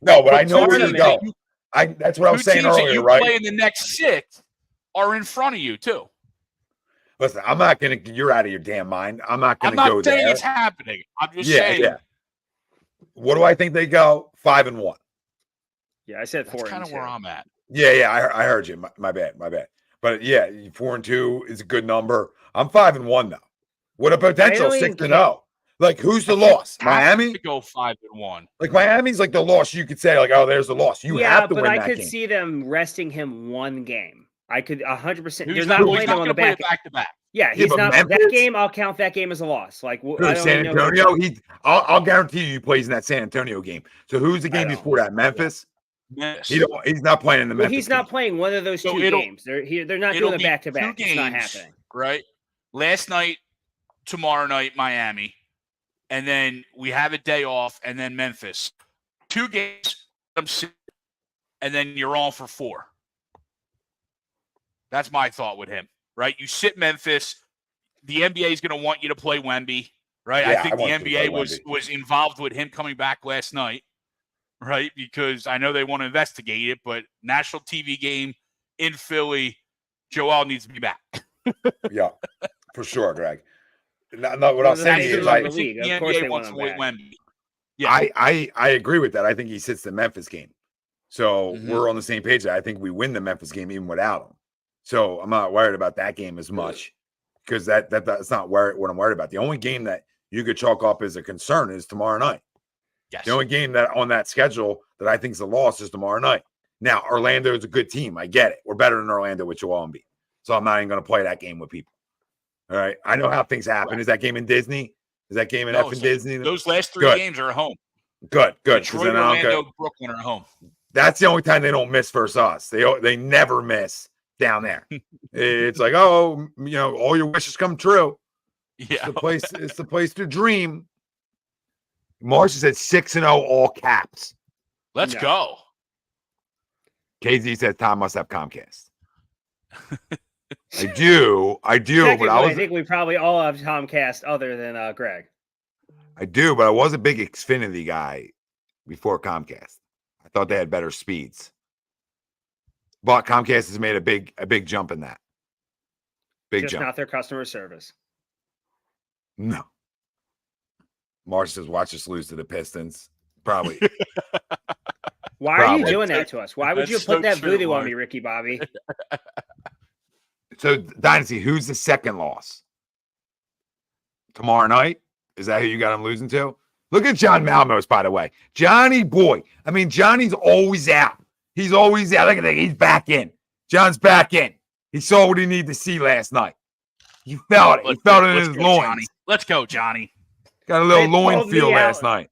No, but I know where to go. That's what I was saying earlier, right? Play in the next 6 are in front of you too. Listen, I'm not gonna. You're out of your damn mind. I'm not gonna go there. I'm not saying it's happening. I'm just saying. Yeah. What do I think they go? 5-1. Yeah, I said 4-2. That's kind of where I'm at. Yeah. I heard you. My bad. But yeah, 4-2 is a good number. I'm 5-1 though. What a potential 6-0. Like, who's the loss? Miami? To go 5-1. Like, Miami's like the loss. You could say, like, oh, there's the loss. You have to win that game. Yeah, but I could see them resting him 1 game. I could 100%. He's not playing him on the back to back. Yeah, he's not. Memphis? That game, I'll count that game as a loss. Like San Antonio, I'll guarantee you he plays in that San Antonio game. So who's the game before that? Memphis? Yes. He's not playing in the Memphis. He's not playing one of those 2 games. They're not doing a back-to-back. It's not happening. Right? Last night, tomorrow night, Miami. And then we have a day off, and then Memphis. 2 games, and then you're on for 4. That's my thought with him, right? You sit Memphis. The NBA is going to want you to play Wemby, right? Yeah, I think the NBA was involved with him coming back last night, right? Because I know they want to investigate it, but national TV game in Philly, Joel needs to be back. Yeah, for sure, Greg. No, what I'm saying is, like, the NBA wants to win Wemby. Yeah, I agree with that. I think he sits the Memphis game. So we're on the same page. I think we win the Memphis game even without him. So I'm not worried about that game as much because that's not what I'm worried about. The only game that you could chalk up as a concern is tomorrow night. Yes. The only game that on that schedule that I think is a loss is tomorrow night. Now, Orlando is a good team. I get it. We're better than Orlando with Joel Embiid. So I'm not even going to play that game with people. All right. I know how things happen. Right. Is that game in Disney? Is that game in effing Disney? Those last 3 games are at home. Good. Detroit, Orlando, Brooklyn are at home. That's the only time they don't miss versus us. They never miss down there. It's like, oh, all your wishes come true. Yeah. It's the place to dream. Marsh said 6-0 all caps. Let's go. KZ says Tom must have Comcast. I do, but I think we probably all have Comcast other than Greg. I do, but I was a big Xfinity guy before Comcast. I thought they had better speeds. But Comcast has made a big jump in that. Big Just jump. not their customer service. No. Marsh says, watch us lose to the Pistons. Probably. Why are you doing that to us? Why would you That's put so that true, voodoo on Mark. me, Ricky Bobby? So, Dynasty, who's the second loss? Tomorrow night? Is that who you got him losing to? Look at John Malmos, by the way. Johnny boy. I mean, Johnny's always out. He's always out. Look at that. He's back in. John's back in. He saw what he needed to see last night. He felt it. He felt it in his loins. Johnny. Let's go, Johnny. Got a little They loin pulled me feel out. last night.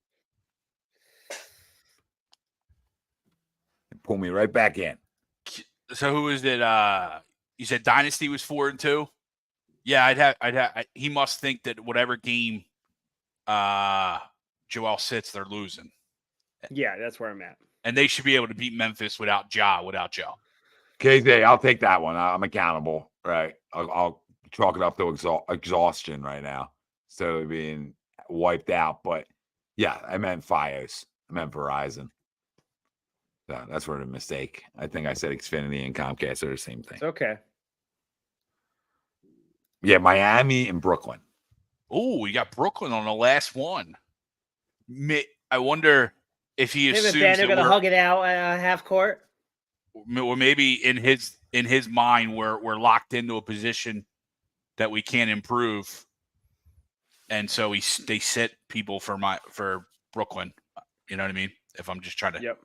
Pull me right back in. So who is it? You said Dynasty was 4-2. Yeah, he must think that whatever game Joel sits, they're losing, Yeah, that's where I'm at. and they should be able to beat Memphis without Joe. KJ, I'll take that one. I'm accountable, right? I'll chalk it up to exhaustion right now. So being wiped out. But yeah, I meant Fios. I meant Verizon. So that's where the mistake. I think I said Xfinity and Comcast are the same thing. It's okay. Yeah, Miami and Brooklyn. Oh, we got Brooklyn on the last one. I wonder if he Him and assumes Ben are that going to we're, hug it out at half court. or maybe in his mind we're locked into a position that we can't improve, and so they set people for Brooklyn. You know what I mean? If I'm just trying to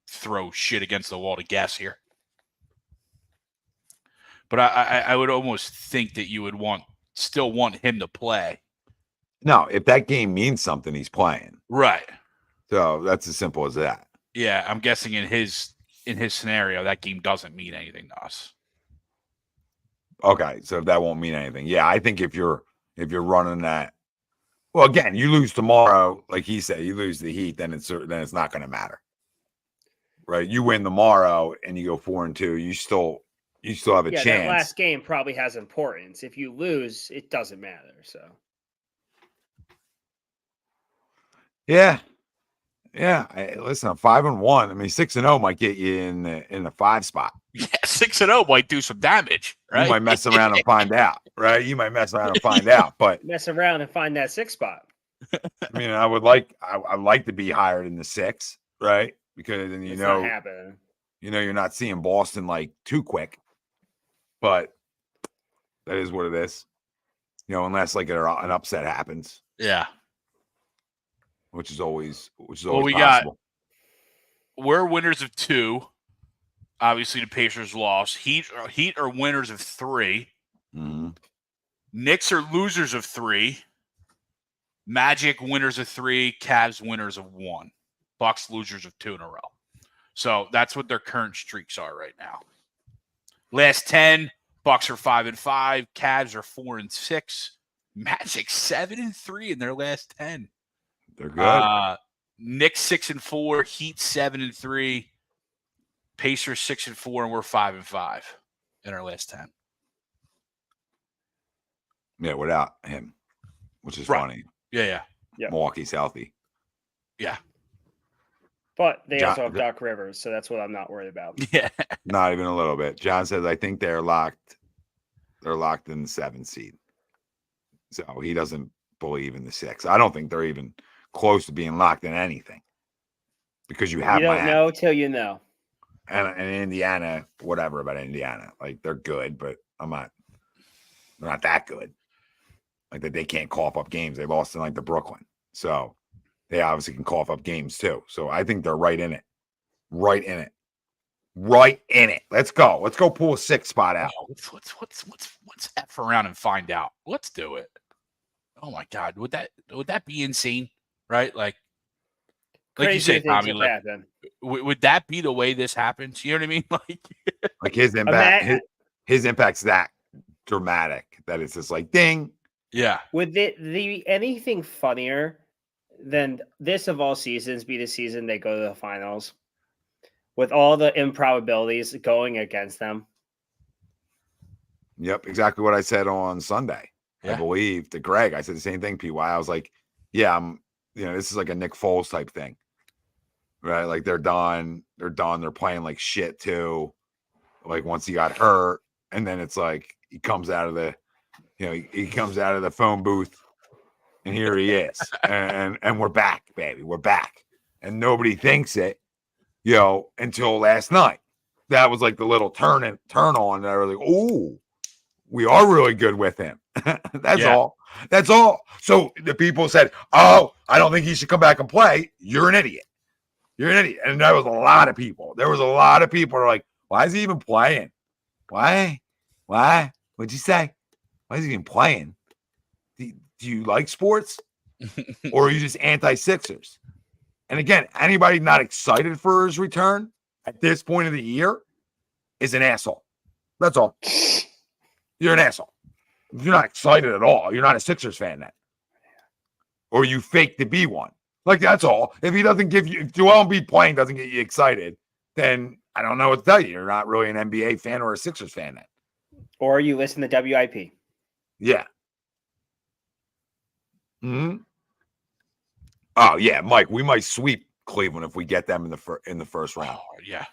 throw shit against the wall to guess here, but I would almost think that you would still want him to play. No, if that game means something, he's playing. Right. So that's as simple as that. Yeah, I'm guessing in his scenario that game doesn't mean anything to us. Okay, so that won't mean anything. Yeah, I think if you're running that, well, again, you lose tomorrow, like he said, you lose the Heat, then it's not going to matter, right? You win tomorrow and you go 4-2, you still have a chance. That last game probably has importance. If you lose, it doesn't matter. So. Yeah. Listen, I'm 5-1. I mean, 6-0 might get you in the 5 spot. Yeah, 6-0 might do some damage, right? You might mess around and find out, right? You might mess around and find out, but Mess around and find that 6 spot. I mean, I'd like to be higher than the 6, right? Because then It's not happening. you're not seeing Boston like too quick, but that is what it is. Unless like an upset happens. Yeah. Which is always we possible. We're winners of 2. Obviously, the Pacers lost. Heat are winners of 3. Mm-hmm. Knicks are losers of 3. Magic winners of 3. Cavs winners of 1. Bucks losers of 2 in a row. So that's what their current streaks are right now. Last 10, Bucks are 5-5. Cavs are 4-6. Magic 7-3 in their last 10. They're good. Knicks 6-4, Heat 7-3, Pacers 6-4, and we're 5-5 in our last 10. Yeah, without him, which is Right. funny. Yeah. Milwaukee's healthy. Yeah. But they also have Doc Rivers, so that's what I'm not worried about. Yeah. Not even a little bit. John says, I think they're locked. They're locked in the 7th seed. So he doesn't believe in the 6. I don't think they're even close to being locked in anything. Because you have You don't Miami. know till you know. And Indiana, whatever about Indiana. Like, they're good, but they're not that good. Like, that they can't cough up games. They lost in, like, the Brooklyn. So, they obviously can cough up games, too. So, I think they're right in it. Right in it. Let's go. Let's go pull a 6 spot out. Let's F around and find out. Let's do it. Oh, my God. Would that be insane? Right? Like you say, Tommy, would that be the way this happens? You know what I mean? Like his impact, his impact's that dramatic that it's just like ding, Yeah. Would the anything funnier than this of all seasons be the season they go to the finals with all the improbabilities going against them? Yep, exactly what I said on Sunday. I Yeah. believe to Greg. I said the same thing, PY. I was like, yeah, this is like a Nick Foles type thing. Right? Like they're done. They're playing like shit too. Like once he got hurt, and then it's like he comes out of the, he comes out of the phone booth, and here he is, and we're back, baby, we're back, and nobody thinks it, until last night. That was like the little turn on. That were like, oh, we are really good with him. That's all. That's all. So the people said, oh, I don't think he should come back and play. You're an idiot. You're an idiot. And there was a lot of people. There was a lot of people who are like, why is he even playing? Why? What'd you say? Why is he even playing? Do you like sports? Or are you just anti-Sixers? And again, anybody not excited for his return at this point of the year is an asshole. That's all. You're an asshole. You're not excited at all. You're not a Sixers fan then. Or you fake to be one. Like, that's all. If Joel Embiid playing doesn't get you excited, then I don't know what to tell you. You're not really an NBA fan or a Sixers fan then. Or you listen to WIP. Yeah. Hmm. Oh yeah, Mike. We might sweep Cleveland if we get them in the first round. Oh, yeah.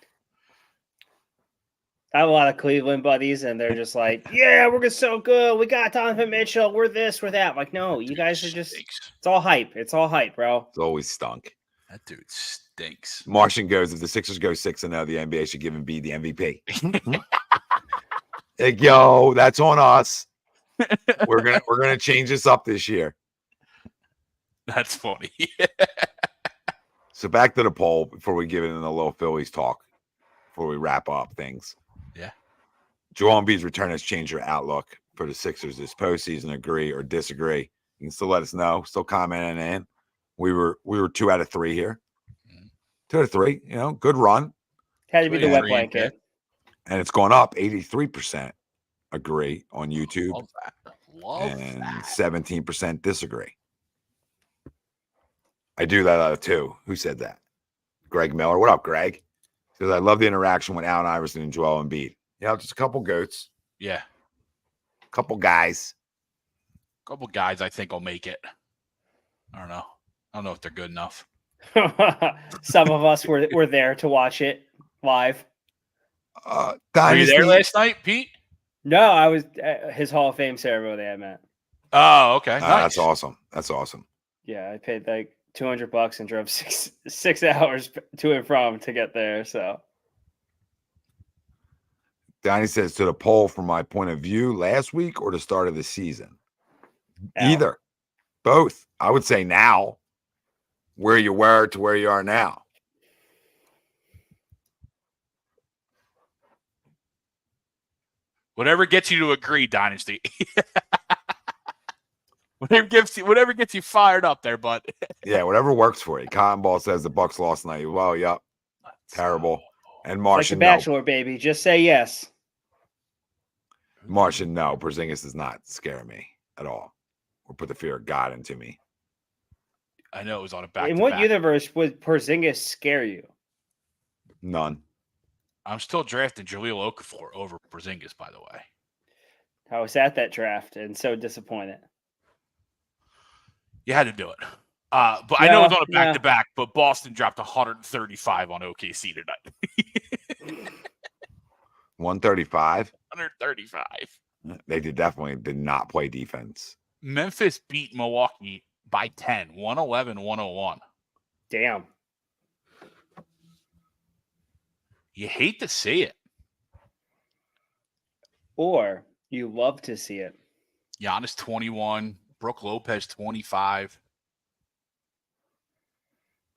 I have a lot of Cleveland buddies, and they're just like, yeah, we're so good. We got Donovan Mitchell. We're this, we're that. I'm like, no, you guys are just, it's all hype. It's all hype, bro. It's always stunk. That dude stinks. Martian goes, if the Sixers go 6-0, the NBA should give Embiid the MVP. Like, yo, that's on us. We're gonna change this up this year. That's funny. So back to the poll before we give it in a little Phillies talk, before we wrap up things. Yeah. Joel Embiid's return has changed your outlook for the Sixers this postseason. Agree or disagree? You can still let us know. Still commenting in. We were 2 out of 3 here. 2 out of 3. Good run. Had to be the wet blanket. And it's gone up 83% agree on YouTube. Love that. Love and that. 17% disagree. I do that out of 2. Who said that? Greg Miller. What up, Greg? Because I love the interaction with Allen Iverson and Joel Embiid. Just a couple goats. Yeah. A couple guys. A couple guys I think will make it. I don't know. I don't know if they're good enough. Some of us were there to watch it live. Were you there last night, Pete? No, I was at his Hall of Fame ceremony I met. Oh, okay. Nice. That's awesome. That's awesome. Yeah, I paid like $200 and drove six hours to and from to get there. So Donnie says, to the poll from my point of view last week or the start of the season? Either. Both. I would say now, where you were to where you are now. Whatever gets you to agree, Dynasty. Whatever gets you fired up there, bud. Yeah, whatever works for you. Cotton Ball says the Bucks lost tonight. Well, yep. Terrible. And Martian, like the Bachelor, baby. Just say yes. Martian, no. Porzingis does not scare me at all or put the fear of God into me. I know it was on a back. In what universe would Porzingis scare you? None. I'm still drafting Jahlil Okafor over Porzingis, by the way. I was at that draft and so disappointed. You had to do it. But I know it was on a back-to-back, but Boston dropped 135 on OKC tonight. 135? 135. They definitely did not play defense. Memphis beat Milwaukee by 10, 111-101. Damn. You hate to see it. Or you love to see it. Giannis 21, Brook Lopez 25.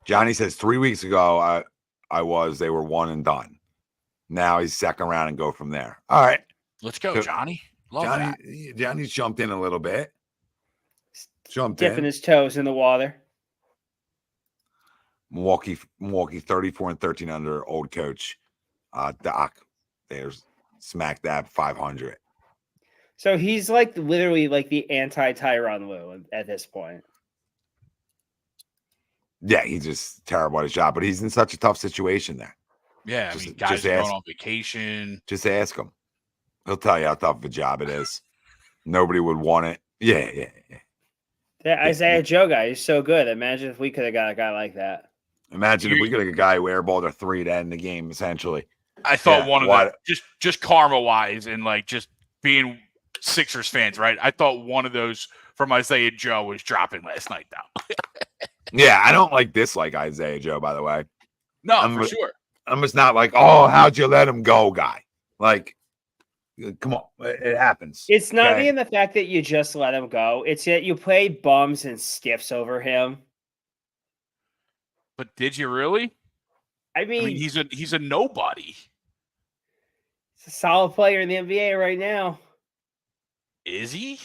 Johnny says 3 weeks ago they were one and done. Now he's second round and go from there. All right. Let's go, Johnny. Johnny's jumped in a little bit. Dipping his toes in the water. Milwaukee 34 and 13 under old coach Doc. There's smack dab 500. So he's like literally like the anti-Tyronn Lue at this point. Yeah, he's just terrible at his job, but he's in such a tough situation there. Yeah, Just- I mean, guys just are ask- going on vacation. Just ask him. He'll tell you how tough of a job it is. Nobody would want it. Yeah. That Isaiah Joe guy is so good. Imagine if we could have got a guy like that. Imagine if we could have a guy who airballed a 3 to end the game, essentially. I thought Yeah, one of why- the just karma wise and like just being Sixers fans, right? I thought one of those from Isaiah Joe was dropping last night. Though. Yeah, I don't dislike Isaiah Joe, by the way. No, I'm for with- sure. I'm just not like, oh, how'd you let him go, guy? Like, come on, it happens. It's not okay? even the fact that you just let him go. It's that you played bums and stiffs over him. But did you really? I mean, I mean, he's a nobody. he's a solid player in the NBA right now. Is he?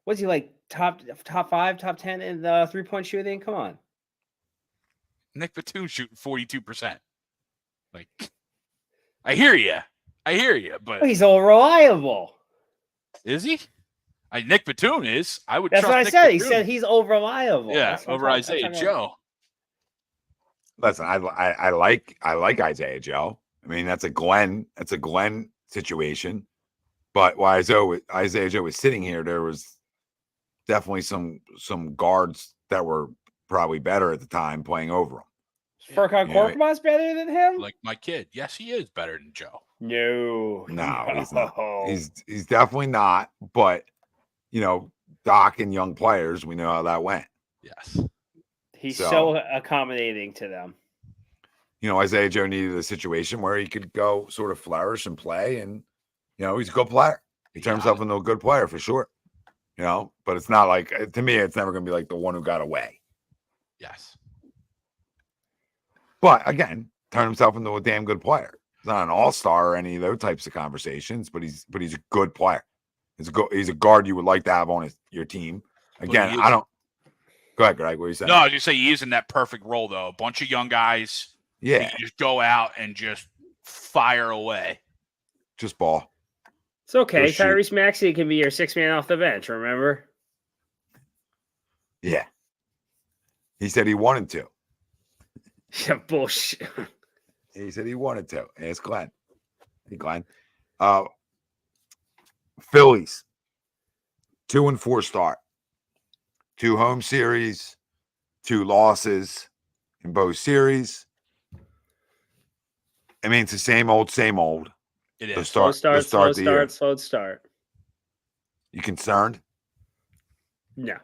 What's he like? Top 5, top 10 in the 3-point shooting? Come on. Nick Batum shooting 42%. Like, I hear you, but He's all reliable. is he? Nick Batum is. I would. That's trust what I Nick said. He Batum. said he's all reliable. Yeah, That's what over I'm Isaiah talking Joe. Listen, I like Isaiah Joe. I mean, that's a Glenn situation. But while Isaiah Joe was sitting here, there was definitely some guards that were probably better at the time playing over him. Furkan Korkmaz better than him? Like my kid. Yes, he is better than Joe. No, He's not. He's definitely not. But Doc and young players, we know how that went. Yes. He's So- so accommodating to them. Isaiah Joe needed a situation where he could go sort of flourish and play, and he's a good player. He turned himself into a good player for sure. But it's not like, to me, it's never going to be like the one who got away. Yes. But again, turned himself into a damn good player. He's not an all-star or any of those types of conversations, but he's a good player. He's a guard you would like to have on your team. Again, I don't. Go ahead, Greg. What are you saying? No, I was just say he is in that perfect role though. A bunch of young guys. Yeah, You just go out and just fire away. just ball. It's okay. Go shoot. Tyrese Maxey can be your 6th man off the bench, remember? Yeah. He said he wanted to. Yeah, bullshit. He said he wanted to. Ask Glenn. Hey, Glenn. Phillies. 2-4 start. 2 home series. 2 losses in both series. I mean, it's the same old. It The is. Slow start start, the year. slow start. You concerned? No.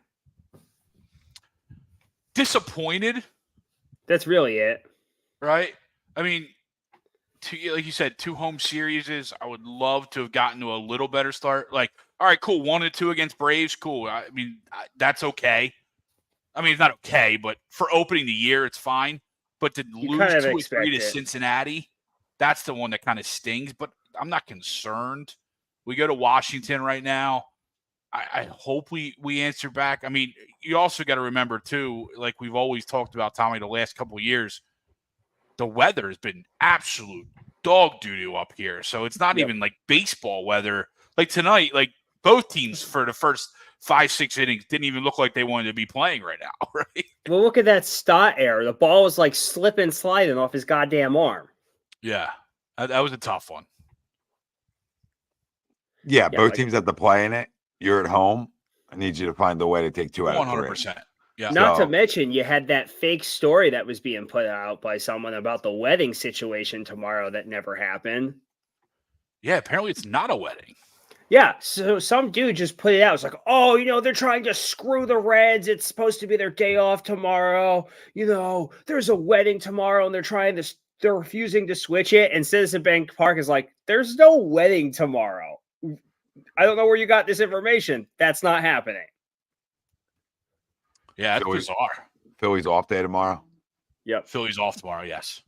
Disappointed, That's really it. right? I mean, like you said, 2 home series. I would love to have gotten to a little better start. Like, all right, cool. 1-2 against Braves. Cool. I mean, that's okay. I mean, it's not okay, but for opening the year, it's fine. But to lose kind of 2 or 3 expect to it. Cincinnati, that's the one that kind of stings. But I'm not concerned. We go to Washington right now. I hope we answer back. I mean, you also got to remember, too, like we've always talked about, Tommy, the last couple of years, the weather has been absolute dog doo-doo up here. So it's not even like baseball weather. Like tonight, like both teams for the first 5-6 innings didn't even look like they wanted to be playing right now, right? Well, look at that Stott error. The ball was like slipping, sliding off his goddamn arm. Yeah, that was a tough one. Yeah, both like- teams have to play in it. You're at home. I need you to find a way to take 2 out of 3. 100%. Yeah. Not So- to mention, you had that fake story that was being put out by someone about the wedding situation tomorrow that never happened. Yeah, apparently it's not a wedding. Yeah, so some dude just put it out. It's like, oh, they're trying to screw the Reds. It's supposed to be their day off tomorrow. There's a wedding tomorrow, and they're refusing to switch it. And Citizen Bank Park is like, there's no wedding tomorrow. I don't know where you got this information. That's not happening. Yeah, that's Phillies- bizarre. Phillies off day tomorrow. Yep. Phillies off tomorrow, yes.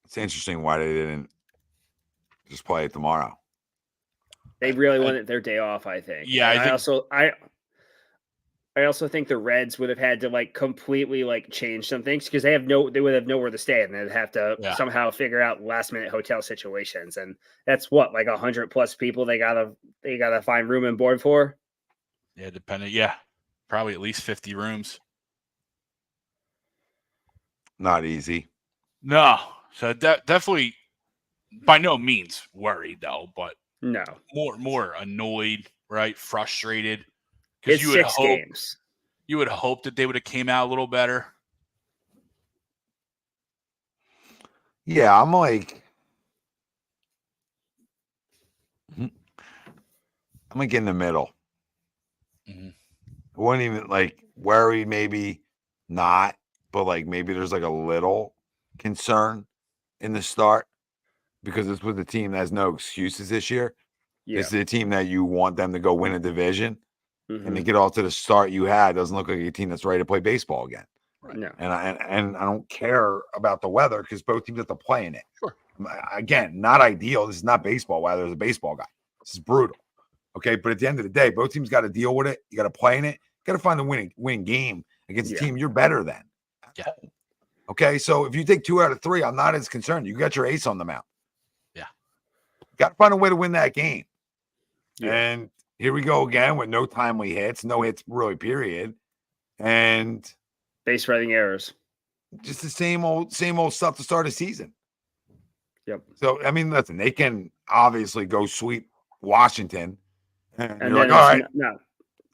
It's interesting why they didn't just play it tomorrow. They really wanted their day off, I think. Yeah, And I think- I I also think the Reds would have had to like completely like change some things because they would have nowhere to stay and they'd have to somehow figure out last minute hotel situations. And that's what, like 100+ people they gotta find room and board for. Yeah, depending. Yeah, probably at least 50 rooms. Not easy. No, so definitely by no means worried though, but no, more annoyed, right? Frustrated. It's 6 games. You would hope that they would have came out a little better. Yeah, I'm like in the middle. Mm-hmm. I wouldn't even like worried, maybe not, but like maybe there's like a little concern in the start because this was a team that has no excuses this year. Yeah. This is a team that you want them to go win a division, and to get off to the start you had doesn't look like a team that's ready to play baseball again. Right. No. And I don't care about the weather because both teams have to play in it. Sure. Again, not ideal. This is not baseball weather. As a baseball guy, this is brutal. Okay, but at the end of the day, both teams got to deal with it. You got to play in it. You got to find the winning game against a team you're better than. Yeah. Okay, so if you take 2 out of 3, I'm not as concerned. You got your ace on the mound. Yeah. Got to find a way to win that game. Yeah. And here we go again with no timely hits, no hits really, period. And base running errors. Just the same old stuff to start a season. Yep. So, I mean, listen, they can obviously go sweep Washington. And you're then like, all right.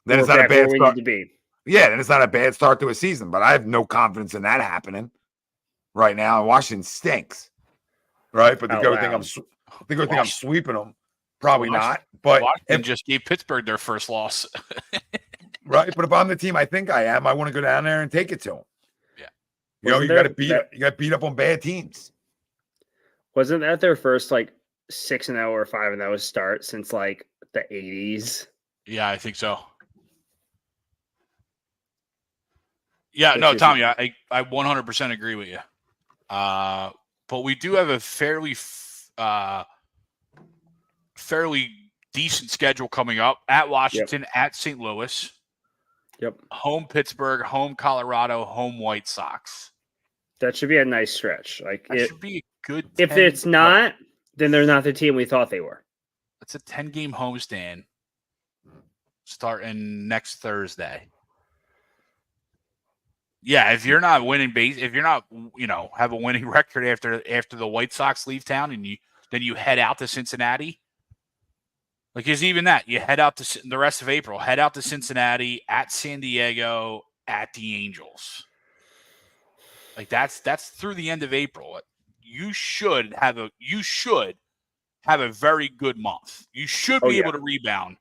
Then it's not a bad start. Need to be. Yeah, then it's not a bad start to a season. But I have no confidence in that happening right now. And Washington stinks. Right? But the go think I'm sweeping them. Probably not. But Washington just gave Pittsburgh their first loss. Right. But if I'm the team I think I am, I want to go down there and take it to them. Yeah. You got to beat up on bad teams. Wasn't that their first like 6-0 or 5-0 start since like the 80s? Yeah, I think so. Yeah, no, Tommy, I 100% agree with you. But we do have a fairly decent schedule coming up at Washington, at St. Louis. Yep. Home Pittsburgh, home Colorado, home White Sox. That should be a nice stretch. Like it should be a good. If it's not, then they're not the team we thought they were. It's a 10-game homestand starting next Thursday. Yeah, if you're not winning if you're not, have a winning record after the White Sox leave town and you head out to Cincinnati. Like, is even that you head out to the rest of April, head out to Cincinnati, at San Diego, at the Angels. Like that's through the end of April. You should have a very good month. You should be able to rebound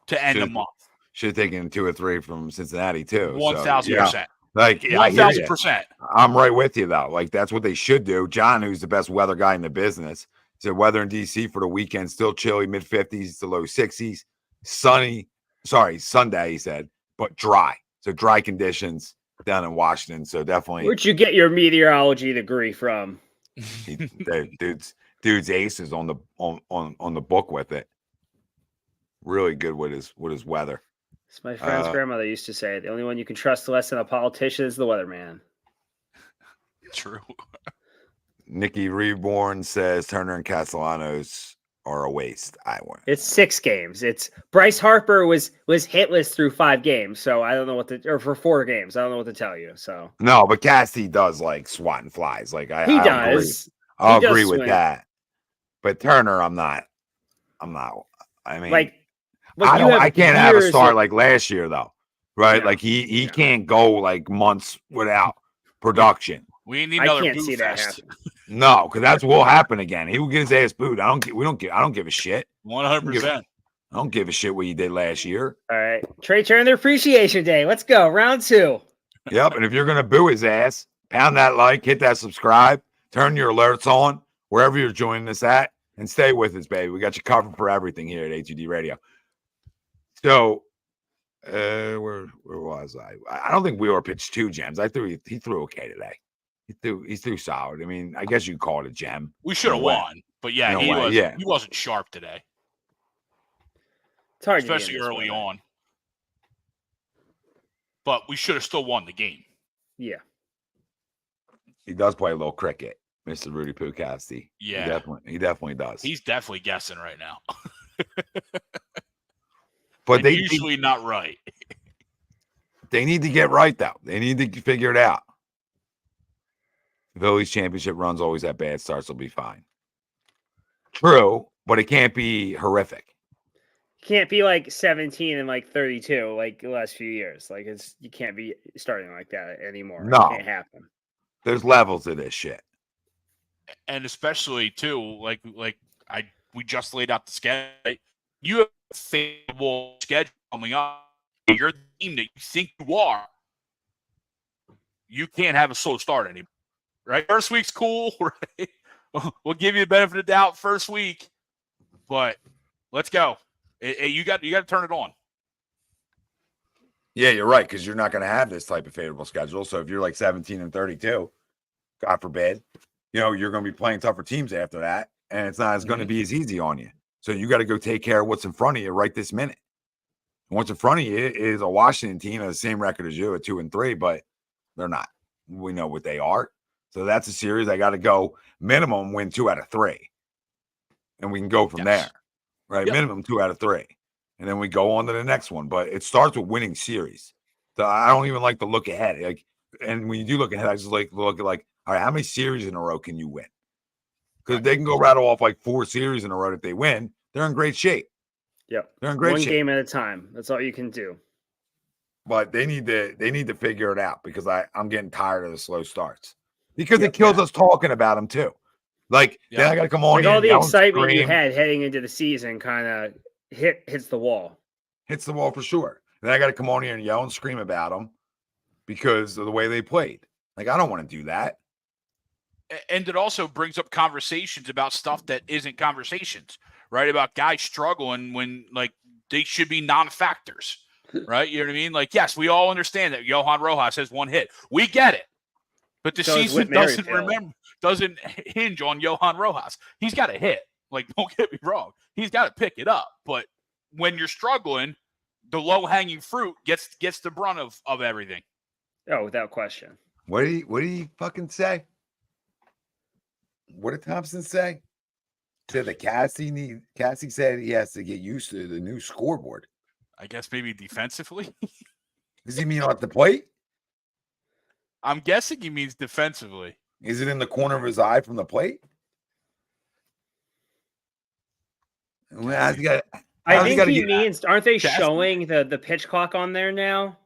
to end the month. Should have taken 2 or 3 from Cincinnati too. 1,000%. Like 1,000%. I'm right with you though. Like that's what they should do. John, who's the best weather guy in the business, said weather in DC for the weekend still chilly, mid-50s to low 60s. Sunday, he said, but dry. So dry conditions down in Washington. So definitely. Where'd you get your meteorology degree from? Dude's ace is on the book with it. Really good with his weather. As my friend's grandmother used to say, the only one you can trust less than a politician is the weatherman. True. Nikki Reborn says Turner and Castellanos are a waste. It's 6 games. It's Bryce Harper was hitless through 5 games, so I don't know or for 4 games. I don't know what to tell you. So no, but Cassie does like swatting flies. Like he does. I'll agree with that. But Turner, I'm not. I mean, I can't have a start like last year though, right? Yeah. Like he can't go like months without production. We need another can't boo see fest. That happen. No, because that's what will happen again. He will get his ass booed. I don't give a shit. 100%. I don't give a shit what you did last year. All right, Trey Turner Appreciation Day. Let's go round 2. Yep, and if you're gonna boo his ass, pound that like, hit that subscribe, turn your alerts on wherever you're joining us at, and stay with us, baby. We got you covered for everything here at HUD Radio. So, where was I? I don't think Wheeler pitched 2 gems. He threw okay today. He threw solid. I mean, I guess you call it a gem. We should have won, but yeah, he wasn't sharp today. It's hard, especially early on. but we should have still won the game. Yeah. He does play a little cricket, Mr. Rudy Pukasti. Yeah. He definitely does. He's definitely guessing right now. But they usually not right. They need to get right, though. They need to figure it out. The Phillies championship runs always have bad starts. Will be fine. True, but it can't be horrific. Can't be like 17 and like 32 like the last few years. Like you can't be starting like that anymore. No. It can't happen. There's levels to this shit. And especially too, we just laid out the schedule. You have a favorable schedule coming up. You're the team that you think you are. You can't have a slow start anymore. Right? First week's cool. Right? We'll give you the benefit of the doubt first week. But let's go. You got to turn it on. Yeah, you're right, because you're not going to have this type of favorable schedule. So if you're like 17 and 32, God forbid, you're going to be playing tougher teams after that, and it's not going to be as easy on you. So you got to go take care of what's in front of you right this minute. And what's in front of you is a Washington team that has the same record as you at 2-3, but they're not. We know what they are. So that's a series I got to go minimum win 2 out of 3, and we can go from there. Right, minimum 2 out of 3, and then we go on to the next one. But it starts with winning series. So I don't even like to look ahead. And when you do look ahead, I just like to look at all right, how many series in a row can you win? Because they can go rattle off like 4 series in a row. If they win, they're in great shape. Yep, they're in great shape. One game at a time. That's all you can do. But they need to figure it out, because I'm getting tired of the slow starts, because it kills us talking about them too. Then I got to come on. Like all the excitement you had heading into the season kind of hits the wall. Hits the wall for sure. Then I got to come on here and yell and scream about them because of the way they played. I don't want to do that. And it also brings up conversations about stuff that isn't conversations, right? About guys struggling when they should be non-factors, right? You know what I mean? Yes, we all understand that Johan Rojas has 1 hit. We get it. But the season doesn't hinge on Johan Rojas. He's got to hit. Don't get me wrong. He's got to pick it up. But when you're struggling, the low-hanging fruit gets the brunt of everything. Oh, without question. What did he fucking say? What did Thompson say? Said that Cassie said he has to get used to the new scoreboard. I guess maybe defensively. Does he mean at the plate? I'm guessing he means defensively. Is it in the corner of his eye from the plate? I think he means, aren't they showing the pitch clock on there now?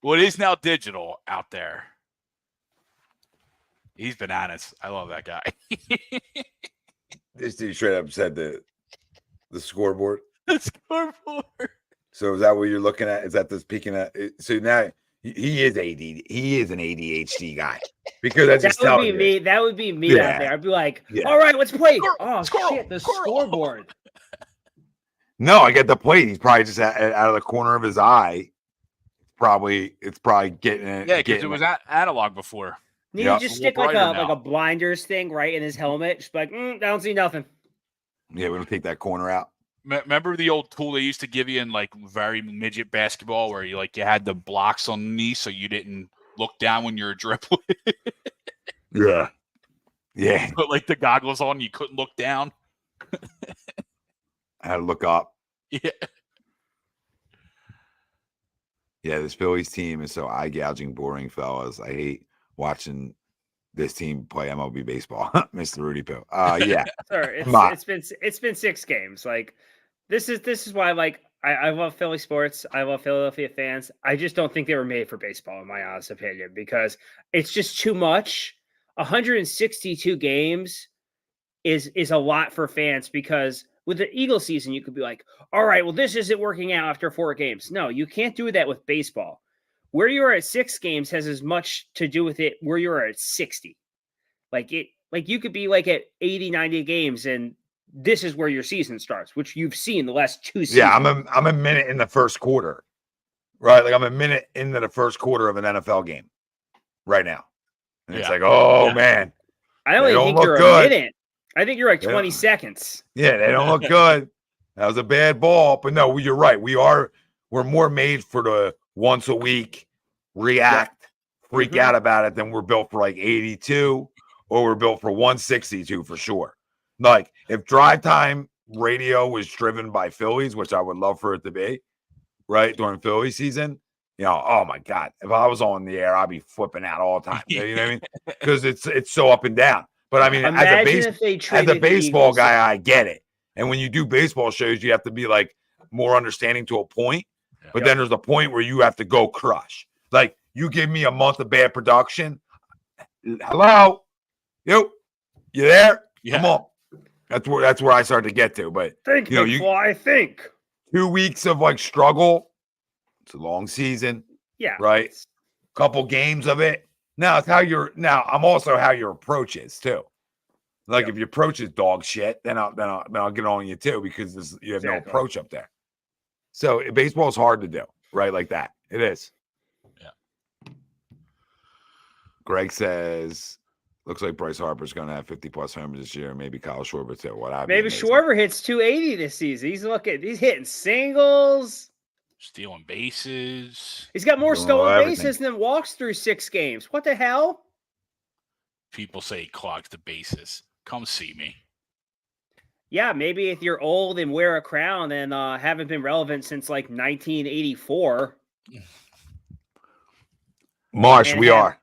Well, it is now digital out there. He's bananas. I love that guy. This dude straight up said the scoreboard. The scoreboard. So is that what you're looking at? Is that this peeking at? So now he is ADD. He is an ADHD guy, because that's just that would be me. That would be me out there. I'd be like, all right, let's play. Shit, the scoreboard. No, I get the plate. He's probably just out of the corner of his eye. It's probably getting it. Yeah, because it was analog before. Need to just stick like a blinders thing right in his helmet. Just I don't see nothing. Yeah, we don't take that corner out. Remember the old tool they used to give you in very midget basketball, where you had the blocks on the knee so you didn't look down when you were dribbling? Yeah. Put the goggles on, you couldn't look down. I had to look up. Yeah. Yeah, this Phillies team is so eye-gouging boring, fellas. I hate watching this team play MLB baseball. Mr. Rudy Poo. Yeah. Sorry, it's been 6 games. This is why I love Philly sports. I love Philadelphia fans. I just don't think they were made for baseball, in my honest opinion, because it's just too much. 162 games is a lot for fans, because with the Eagle season, you could be like, all right, well, this isn't working out after 4 games. No, you can't do that with baseball. Where you are at 6 games has as much to do with it where you are at 60. You could be at 80, 90 games, and this is where your season starts, which you've seen the last 2 seasons. Yeah, I'm a minute in the first quarter, right? I'm a minute into the first quarter of an NFL game right now. And it's man. I only think you're a minute. I think you're 20 seconds. Yeah, they don't look good. That was a bad ball. But no, you're right. We're more made for the once a week react, freak out about it, then we're built for like 82 or we're built for 162 for sure. Like if drive time radio was driven by Phillies, which I would love for it to be, right, during Philly season, oh my God, if I was on the air, I'd be flipping out all the time. You know what I mean? Because it's so up and down. But I mean, as a baseball guy, I get it. And when you do baseball shows, you have to be like more understanding to a point. But then there's a point where you have to go crush. Like you give me a month of bad production. Hello, you there? Yeah. Come on. That's where I start to get to. But think before I think. 2 weeks of like struggle. It's a long season. Yeah. Right. Couple games of it. Now it's I'm also how your approach is too. Like if your approach is dog shit, then I'll get on you too because you have no approach up there. So baseball is hard to do, right? Like that. It is. Yeah. Greg says, looks like Bryce Harper's going to have 50+ homers this year. Maybe Kyle Schwarber too. Maybe Schwarber hits 280 this season. He's hitting singles. Stealing bases. He's got more stolen bases than walks through 6 games. What the hell? People say he clogs the bases. Come see me. Yeah, maybe if you're old and wear a crown and haven't been relevant since like 1984. Marsh, we are.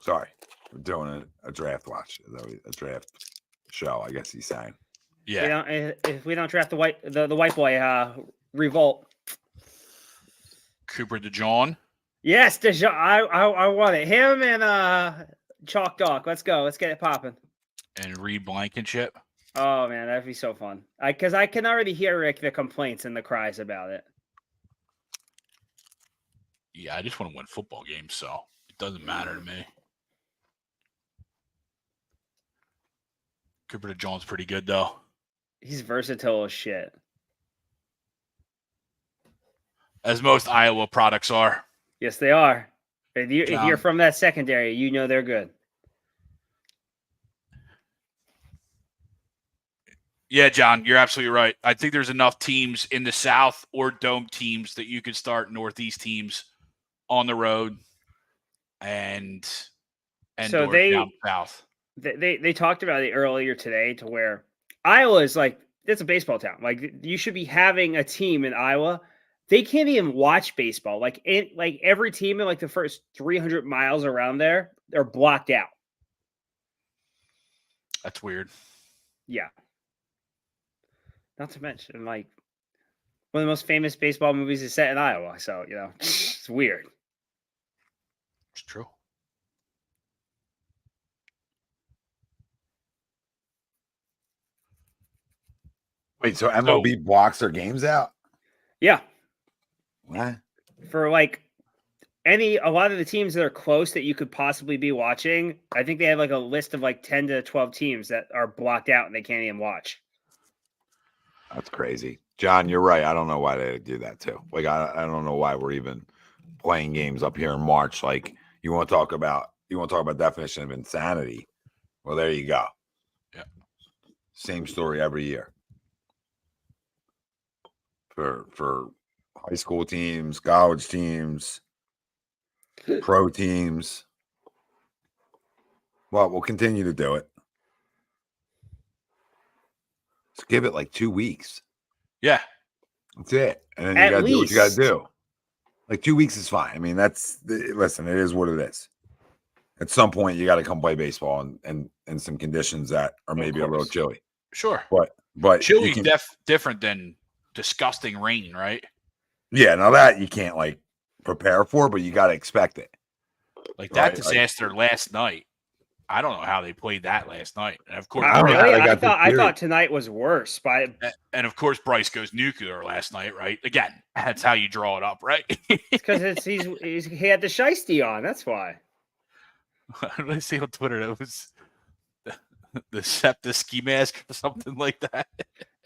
Sorry, we're doing a draft watch. A draft show, I guess he's saying. Yeah. If we don't draft the white boy, revolt. Cooper DeJean. Yes, DeJean. I want it. Him and Chalk Dog. Let's go. Let's get it popping. And Reed Blankenship. Oh man, that'd be so fun. Because I can already hear the complaints and the cries about it. Yeah, I just want to win football games, so it doesn't matter to me. Cooper DeJean's pretty good though. He's versatile as shit. As most Iowa products are. Yes, they are. If you're from that secondary, you know they're good. Yeah, John, you're absolutely right. I think there's enough teams in the South or dome teams that you could start Northeast teams on the road and so down south. They talked about it earlier today to where Iowa is like, it's a baseball town. Like you should be having a team in Iowa. They can't even watch baseball. Like every team in like the first 300 miles around there, they're blocked out. That's weird. Yeah. Not to mention, like, one of the most famous baseball movies is set in Iowa. So, it's weird. It's true. Wait, so MLB blocks their games out? Yeah. What? For like a lot of the teams that are close that you could possibly be watching, I think they have like a list of like 10 to 12 teams that are blocked out and they can't even watch. That's crazy. John, you're right. I don't know why they do that too. Like, I don't know why we're even playing games up here in March. Like, you want to talk about definition of insanity. Well, there you go. Yeah. Same story every year. For high school teams, college teams, pro teams. Well, we'll continue to do it. Let's give it like 2 weeks. Yeah. That's it. And then you got to do what you got to do. Like 2 weeks is fine. I mean, listen, it is what it is. At some point, you got to come play baseball in some conditions that are maybe a little chilly. Sure. But chilly different than disgusting rain, right? Yeah, now that you can't like prepare for, but you got to expect it. Like that disaster last night. I don't know how they played that last night. And of course, I thought tonight was worse. And of course, Bryce goes nuclear last night, right? Again, that's how you draw it up, right? Because he had the shiesty on. That's why. What did I see on Twitter? That was the Septa ski mask or something like that.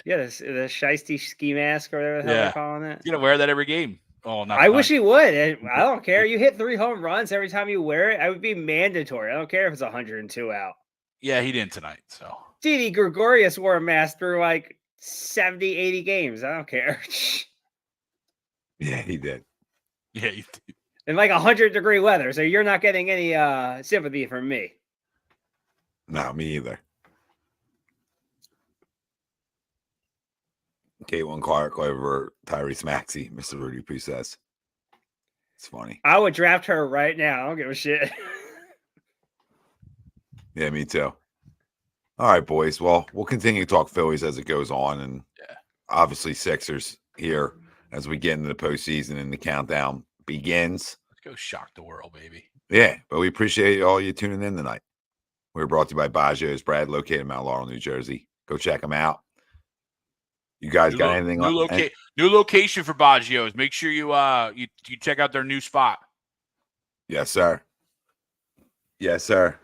Yeah, the shiesty ski mask or whatever the hell they're calling it. You wear that every game. Oh, not I wish he would. I don't care. You hit 3 home runs every time you wear it. I would be mandatory. I don't care if it's 102 out. Yeah, he didn't tonight. So Didi Gregorius wore a mask through like 70, 80 games. I don't care. Yeah, he did. Yeah, you do. In like 100-degree weather, so you're not getting any sympathy from me. No, me either. Caitlin Clark over Tyrese Maxey, Mr. Rudy P says. It's funny. I would draft her right now. I don't give a shit. Yeah, me too. All right, boys. Well, we'll continue to talk Phillies as it goes on. And obviously Sixers here as we get into the postseason and the countdown begins. Let's go shock the world, baby. Yeah, but we appreciate all you tuning in tonight. We're brought to you by DAZZLES, Brad, located in Mount Laurel, New Jersey. Go check them out. You guys got anything? New location for Baggio's. Make sure you check out their new spot. Yes, sir. Yes, sir.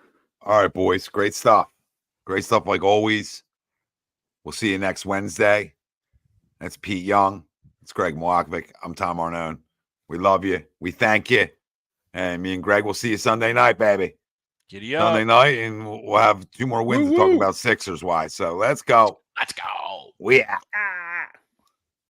All right, boys. Great stuff. Great stuff like always. We'll see you next Wednesday. That's Pete Young. It's Greg Milwakovic. I'm Tom Arnone. We love you. We thank you. And me and Greg will see you Sunday night, baby. Giddy up. Sunday night, and we'll have 2 more wins to talk about Sixers-wise. So let's go. Let's go. We out. Ah.